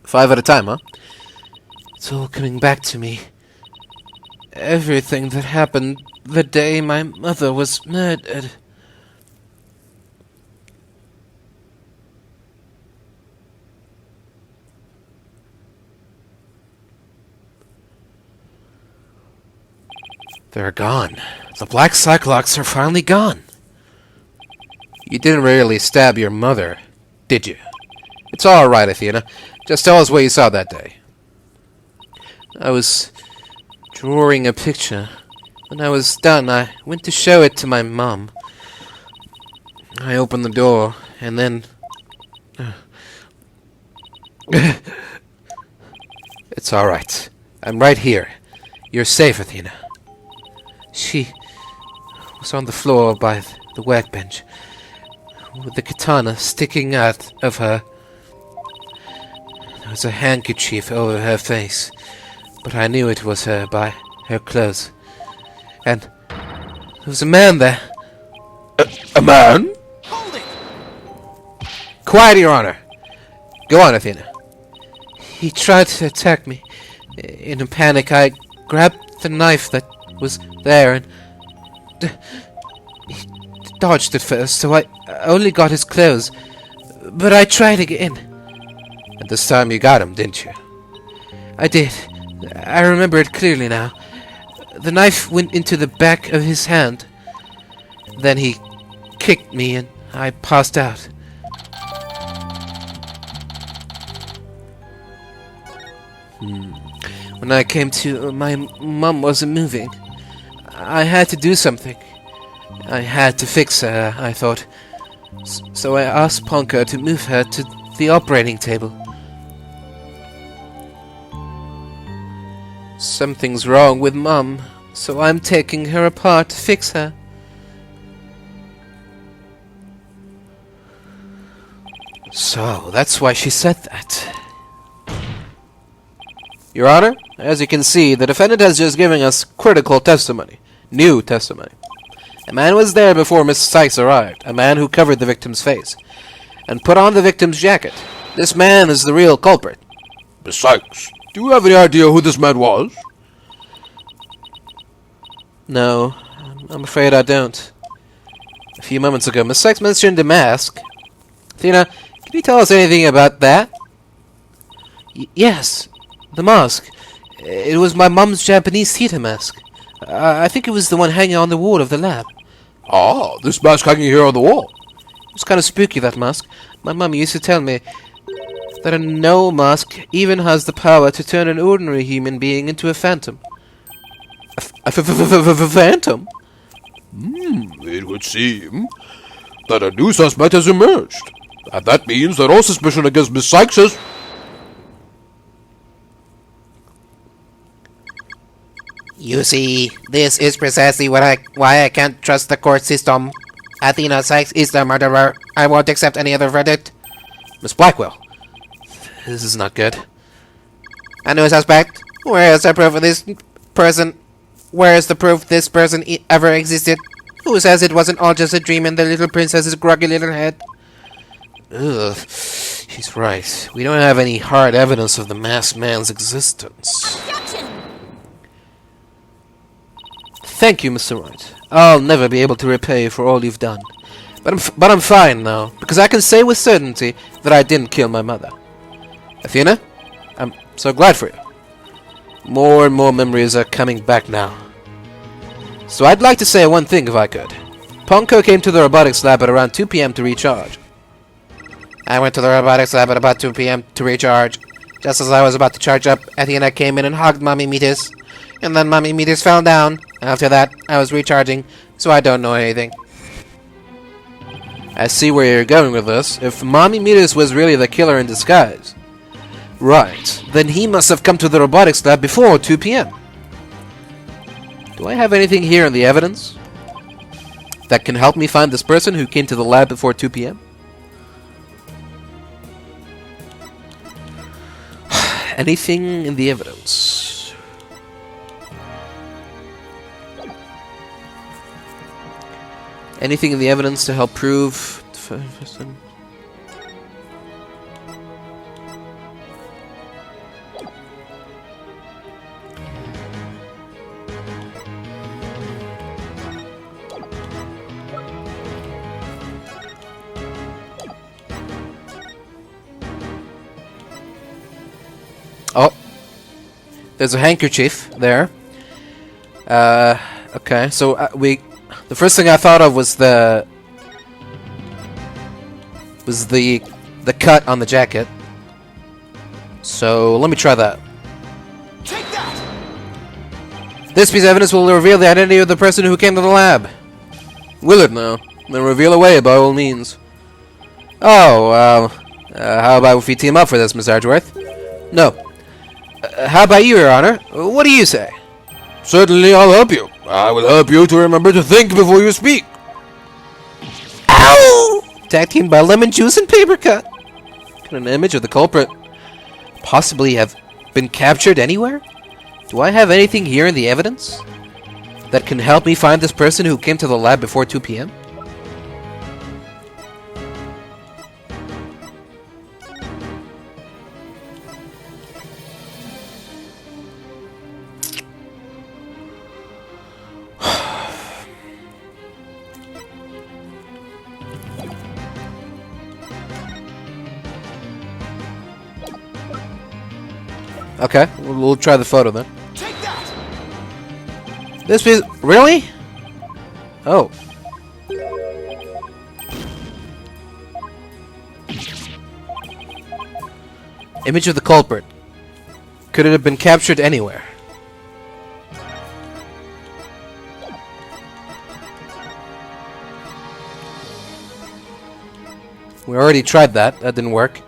5 at a time, huh? It's all coming back to me. Everything that happened the day my mother was murdered. They're gone. The Black Cyclops are finally gone. You didn't really stab your mother, did you? It's all right, Athena. Just tell us what you saw that day. I was drawing a picture. When I was done, I went to show it to my mom. I opened the door, and then... It's all right. I'm right here. You're safe, Athena. She was on the floor by the workbench, with the katana sticking out of her. There was a handkerchief over her face, but I knew it was her by her clothes. And there was a man there. A man? Hold it! Quiet, Your Honor! Go on, Athena. He tried to attack me. In a panic, I grabbed the knife that was there and he dodged it first, so I only got his clothes. But I tried again. And this time you got him, didn't you? I did. I remember it clearly now. The knife went into the back of his hand. Then he kicked me and I passed out. When I came to, my mum wasn't moving. I had to do something. I had to fix her, I thought. So I asked Ponko to move her to the operating table. Something's wrong with Mum, so I'm taking her apart to fix her. So, that's why she said that. Your Honor, as you can see, the defendant has just given us critical testimony. New testimony. A man was there before Miss Sykes arrived. A man who covered the victim's face and put on the victim's jacket. This man is the real culprit. Miss Sykes, do you have any idea who this man was? No, I'm afraid I don't. A few moments ago, Miss Sykes mentioned a mask. Athena, can you tell us anything about that? Yes, the mask. It was my mum's Japanese theater mask. I think it was the one hanging on the wall of the lab. Ah, this mask hanging here on the wall. It's kind of spooky, that mask. My mum used to tell me that a no mask even has the power to turn an ordinary human being into a phantom. A phantom? It would seem that a new suspect has emerged. And that means that all suspicion against Miss Sykes is... You see, this is precisely why I can't trust the court system. Athena Sykes is the murderer. I won't accept any other verdict. Miss Blackquill, this is not good. A new suspect? Where is the proof of this person? Where is the proof this person ever existed? Who says it wasn't all just a dream in the little princess's groggy little head? Ugh, she's right. We don't have any hard evidence of the masked man's existence. Thank you, Mr. Wright. I'll never be able to repay you for all you've done. But I'm fine now, because I can say with certainty that I didn't kill my mother. Athena, I'm so glad for you. More and more memories are coming back now. So I'd like to say one thing if I could. Ponko came to the robotics lab at around 2 p.m. to recharge. I went to the robotics lab at about 2 p.m. to recharge. Just as I was about to charge up, Athena came in and hugged Mommy Metis. And then Mommy Metis fell down. After that, I was recharging, so I don't know anything. I see where you're going with this. If Mommy Metis was really the killer in disguise. Right, then he must have come to the robotics lab before 2 p.m. Do I have anything here in the evidence that can help me find this person who came to the lab before 2 p.m.? Anything in the evidence? Anything in the evidence to help prove... Oh, there's a handkerchief there. Okay, so the first thing I thought of was the cut on the jacket. So let me try that. Take that! This piece of evidence will reveal the identity of the person who came to the lab. Will it now? Then reveal away by all means. Oh, how about if we team up for this, Miss Edgeworth? No. How about you, Your Honor? What do you say? Certainly, I'll help you. I will help you to remember to think before you speak. Ow! Tag team by lemon juice and paper cut. Can an image of the culprit possibly have been captured anywhere? Do I have anything here in the evidence that can help me find this person who came to the lab before 2 p.m.? Okay, we'll try the photo then. Take that! This is really? Oh. Image of the culprit. Could it have been captured anywhere? We already tried that. That didn't work.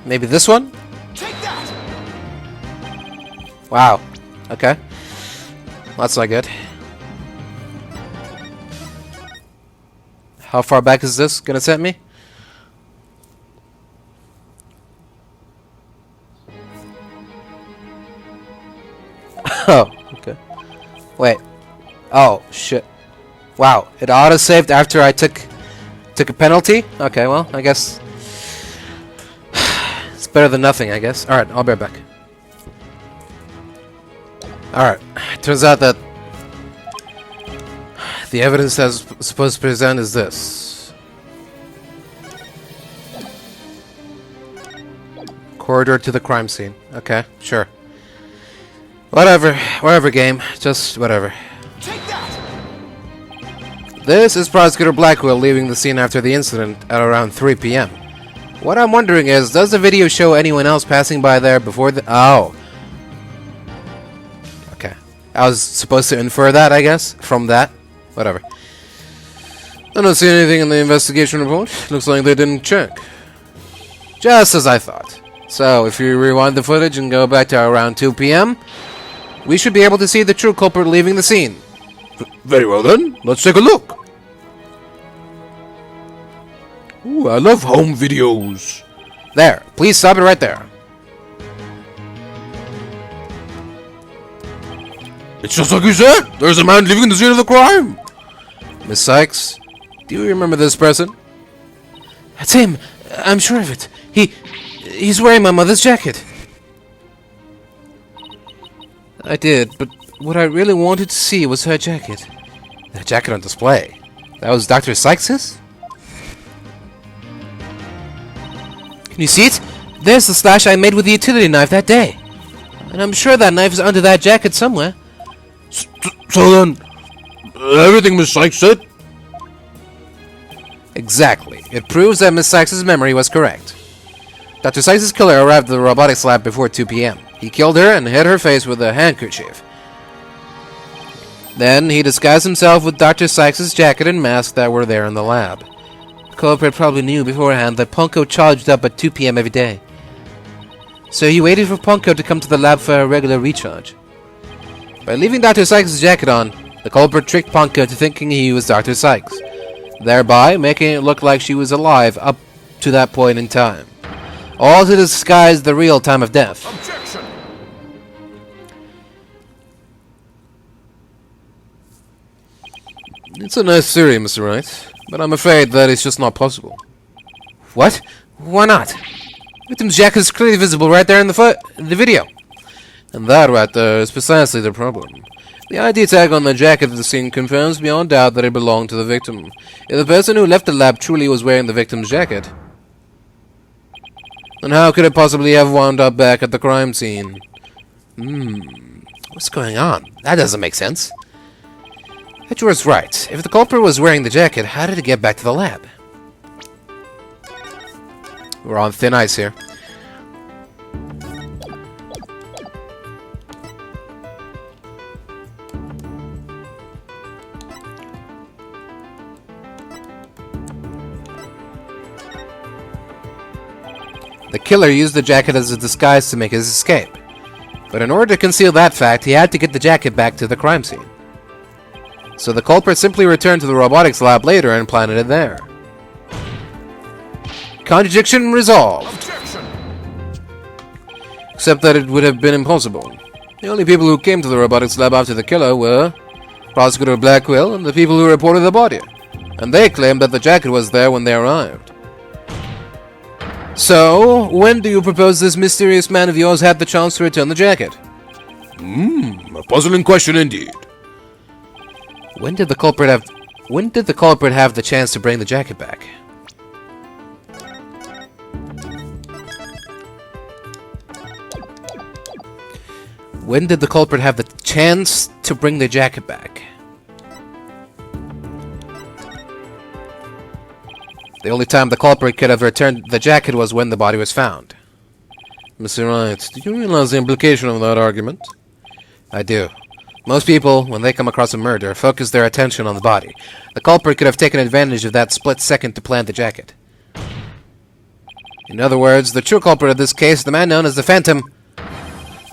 Maybe this one? Take that! Wow. Okay. That's not good. How far back is this gonna set me? Oh, okay. Wait. Oh, shit. Wow, it auto-saved after I took a penalty? Okay, well, I guess it's better than nothing, I guess. Alright, I'll be right back. Alright, turns out that the evidence that's supposed to present is this. Corridor to the crime scene. Okay, sure. Whatever game. Just whatever. Take that! This is Prosecutor Blackquill leaving the scene after the incident at around 3 p.m. What I'm wondering is, does the video show anyone else passing by there before the... Oh. Okay. I was supposed to infer that, I guess, from that. Whatever. I don't see anything in the investigation report. Looks like they didn't check. Just as I thought. So, if you rewind the footage and go back to around 2 p.m., we should be able to see the true culprit leaving the scene. Very well then, let's take a look. Ooh, I love home videos. There. Please stop it right there. It's just like you said. There's a man leaving the scene of the crime. Miss Sykes, do you remember this person? That's him. I'm sure of it. He's wearing my mother's jacket. I did, but what I really wanted to see was her jacket. That jacket on display. That was Dr. Sykes's? Can you see it? There's the slash I made with the utility knife that day. And I'm sure that knife is under that jacket somewhere. So then, everything Miss Sykes said? Exactly. It proves that Miss Sykes' memory was correct. Dr. Sykes' killer arrived at the robotics lab before 2 p.m. He killed her and hit her face with a handkerchief. Then he disguised himself with Dr. Sykes' jacket and mask that were there in the lab. The culprit probably knew beforehand that Punko charged up at 2 p.m. every day. So he waited for Punko to come to the lab for a regular recharge. By leaving Dr. Sykes' jacket on, the culprit tricked Punko to thinking he was Dr. Sykes, thereby making it look like she was alive up to that point in time. All to disguise the real time of death. Objection! It's a nice theory, Mr. Wright, but I'm afraid that it's just not possible. What? Why not? Victim's jacket is clearly visible right there in the video. And that right there is precisely the problem. The ID tag on the jacket of the scene confirms beyond doubt that it belonged to the victim. If the person who left the lab truly was wearing the victim's jacket, then how could it possibly have wound up back at the crime scene? What's going on? That doesn't make sense. Edgeworth's right. If the culprit was wearing the jacket, how did it get back to the lab? We're on thin ice here. The killer used the jacket as a disguise to make his escape. But in order to conceal that fact, he had to get the jacket back to the crime scene. So the culprit simply returned to the robotics lab later and planted it there. Contradiction resolved. Objection! Except that it would have been impossible. The only people who came to the robotics lab after the killer were Prosecutor Blackquill and the people who reported the body. And they claimed that the jacket was there when they arrived. So, when do you propose this mysterious man of yours had the chance to return the jacket? A puzzling question indeed. When did the culprit have the chance to bring the jacket back? When did the culprit have the chance to bring the jacket back? The only time the culprit could have returned the jacket was when the body was found. Mr. Wright, do you realize the implication of that argument? I do. Most people, when they come across a murder, focus their attention on the body. The culprit could have taken advantage of that split second to plant the jacket. In other words, the true culprit of this case, the man known as the Phantom,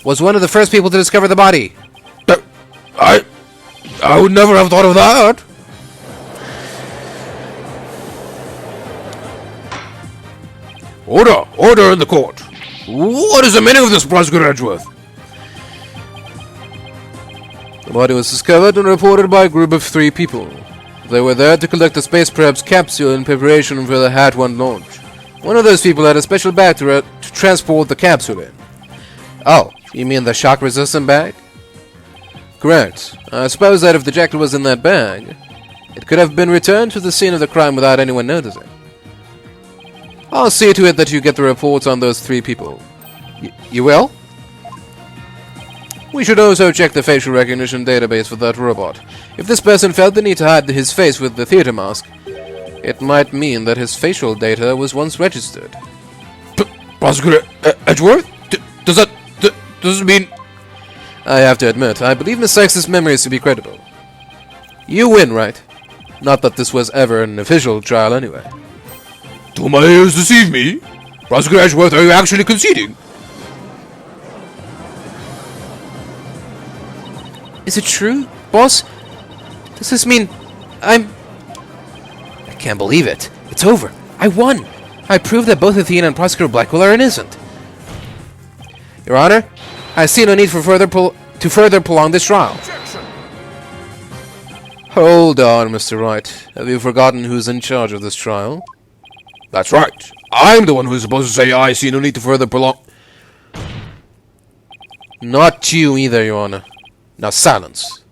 was one of the first people to discover the body. I would never have thought of that. Order in the court. What is the meaning of this, Prosecutor Edgeworth? The body was discovered and reported by a group of 3 people. They were there to collect the space prep's capsule in preparation for the Hat 1 launch. One of those people had a special bag to transport the capsule in. Oh, you mean the shock-resistant bag? Correct. I suppose that if the jacket was in that bag, it could have been returned to the scene of the crime without anyone noticing. I'll see to it that you get the reports on those 3 people. You will? We should also check the facial recognition database for that robot. If this person felt the need to hide his face with the theater mask, it might mean that his facial data was once registered. Prosecutor Edgeworth? Does it mean... I have to admit, I believe Miss Sykes' memories to be credible. You win, right? Not that this was ever an official trial anyway. Do my ears deceive me? Prosecutor Edgeworth, are you actually conceding? Is it true, boss? Does this mean I can't believe it. It's over. I won. I proved that both Athena and Prosecutor Blackquill are innocent. Your Honor, I see no need for further prolong this trial. Objection! Hold on, Mr. Wright. Have you forgotten who's in charge of this trial? That's right. I'm the one who's supposed to say I see no need to further prolong... Not you either, Your Honor. Now silence.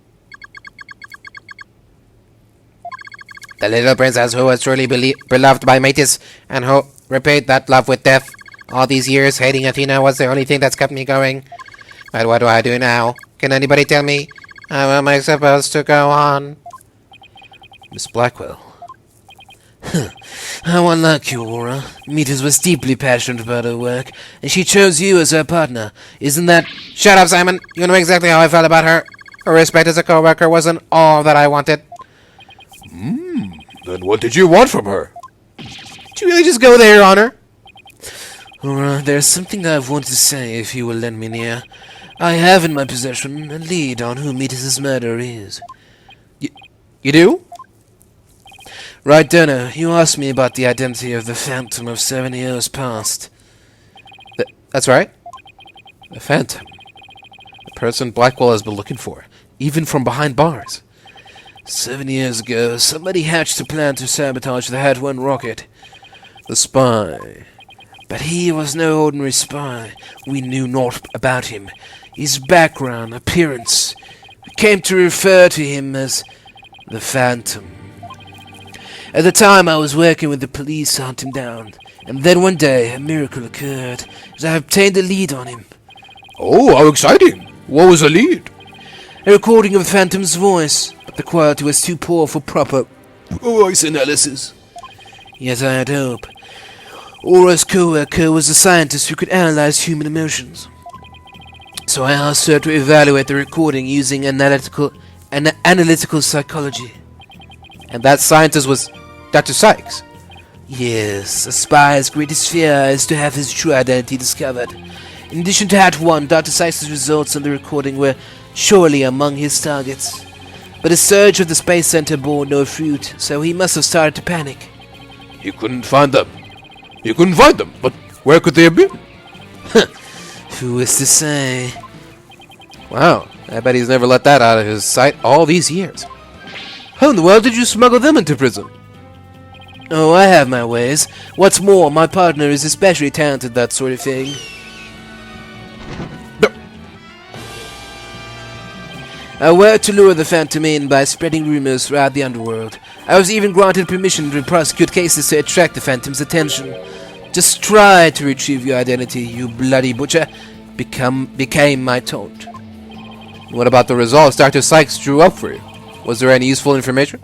The little princess who was truly beloved by Metis, and who repaid that love with death. All these years, hating Athena was the only thing that's kept me going. But what do I do now? Can anybody tell me? How am I supposed to go on? Miss Blackquill. How unlike you, Aura. Metis was deeply passionate about her work, and she chose you as her partner. Isn't that... Shut up, Simon! You know exactly how I felt about her. Her respect as a co-worker wasn't all that I wanted. Then what did you want from her? Did you really just go there, Your Honor? Aura, there's something I want to say if you will lend me an ear. I have in my possession a lead on who Metis' murderer is. You do? Right, Donor, you asked me about the identity of the Phantom of 7 years past. That's right. The Phantom. The person Blackquill has been looking for, even from behind bars. 7 years ago, somebody hatched a plan to sabotage the Hat 1 rocket. The spy. But he was no ordinary spy. We knew naught about him. His background, appearance. We came to refer to him as the Phantom. At the time, I was working with the police to hunt him down. And then one day, a miracle occurred, as I obtained a lead on him. Oh, how exciting! What was the lead? A recording of the Phantom's voice. The The quality was too poor for proper voice analysis. Yes, I had hope. Aura's co-worker was a scientist who could analyze human emotions. So I asked her to evaluate the recording using analytical psychology. And that scientist was Dr. Sykes? Yes, a spy's greatest fear is to have his true identity discovered. In addition to Hat 1, Dr. Sykes' results on the recording were surely among his targets. But his search of the Space Center bore no fruit, so he must have started to panic. You couldn't find them. You couldn't find them, but where could they have been? Who is to say? Wow, I bet he's never let that out of his sight all these years. How in the world did you smuggle them into prison? Oh, I have my ways. What's more, my partner is especially talented at that sort of thing. I worked to lure the Phantom in by spreading rumors throughout the underworld. I was even granted permission to prosecute cases to attract the Phantom's attention. Just try to retrieve your identity, you bloody butcher, became my taunt. What about the results Dr. Sykes drew up for you? Was there any useful information?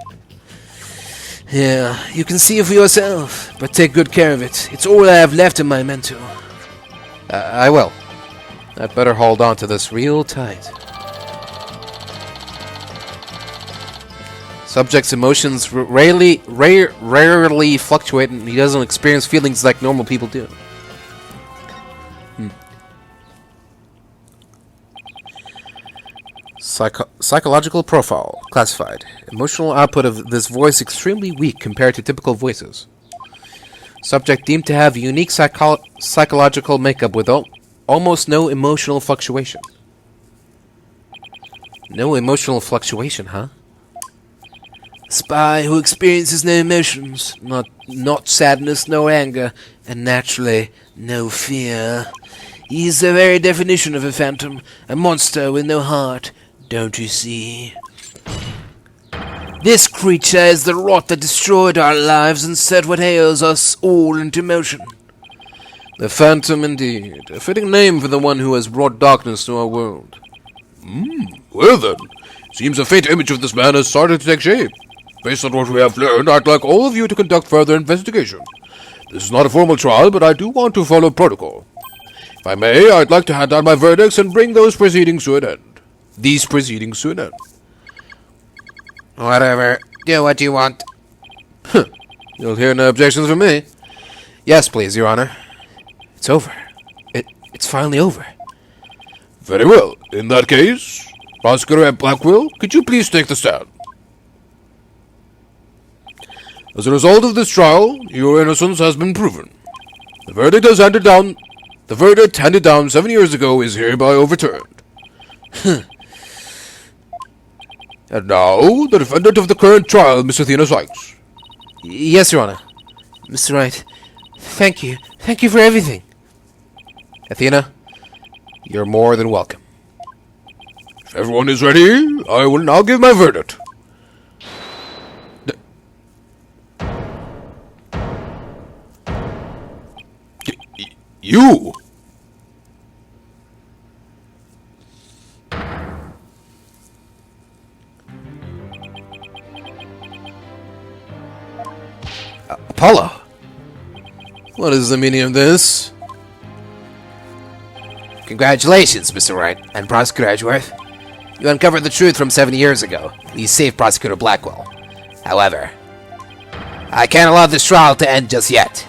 Yeah, you can see it for yourself, but take good care of it. It's all I have left in my mentor. I will. I'd better hold on to this real tight. Subject's emotions rarely fluctuate, and he doesn't experience feelings like normal people do. Psychological profile classified. Emotional output of this voice extremely weak compared to typical voices. Subject deemed to have unique psychological makeup with almost no emotional fluctuation. No emotional fluctuation, huh? Spy who experiences no emotions, not sadness, no anger, and naturally, no fear. He's the very definition of a phantom, a monster with no heart, don't you see? This creature is the rot that destroyed our lives and set what ails us all into motion. The Phantom indeed, a fitting name for the one who has brought darkness to our world. Well then, seems a faint image of this man has started to take shape. Based on what we have learned, I'd like all of you to conduct further investigation. This is not a formal trial, but I do want to follow protocol. If I may, I'd like to hand down my verdicts and bring those proceedings to an end. These proceedings to an end. Whatever. Do what you want. You'll hear no objections from me. Yes, please, Your Honor. It's over. It's finally over. Very well. In that case, Prosecutor Blackquill, could you please take the stand? As a result of this trial, your innocence has been proven. The verdict handed down 7 years ago is hereby overturned. And now, the defendant of the current trial, Miss Athena Sykes. Yes, Your Honor. Mr. Wright, thank you. Thank you for everything. Athena, you're more than welcome. If everyone is ready, I will now give my verdict. You! Apollo! What is the meaning of this? Congratulations, Mr. Wright and Prosecutor Edgeworth. You uncovered the truth from 7 years ago. You saved Prosecutor Blackquill. However, I can't allow this trial to end just yet.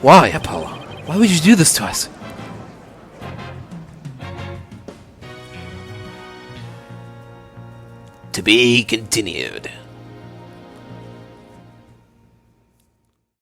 Why, Apollo? Why would you do this to us? To be continued.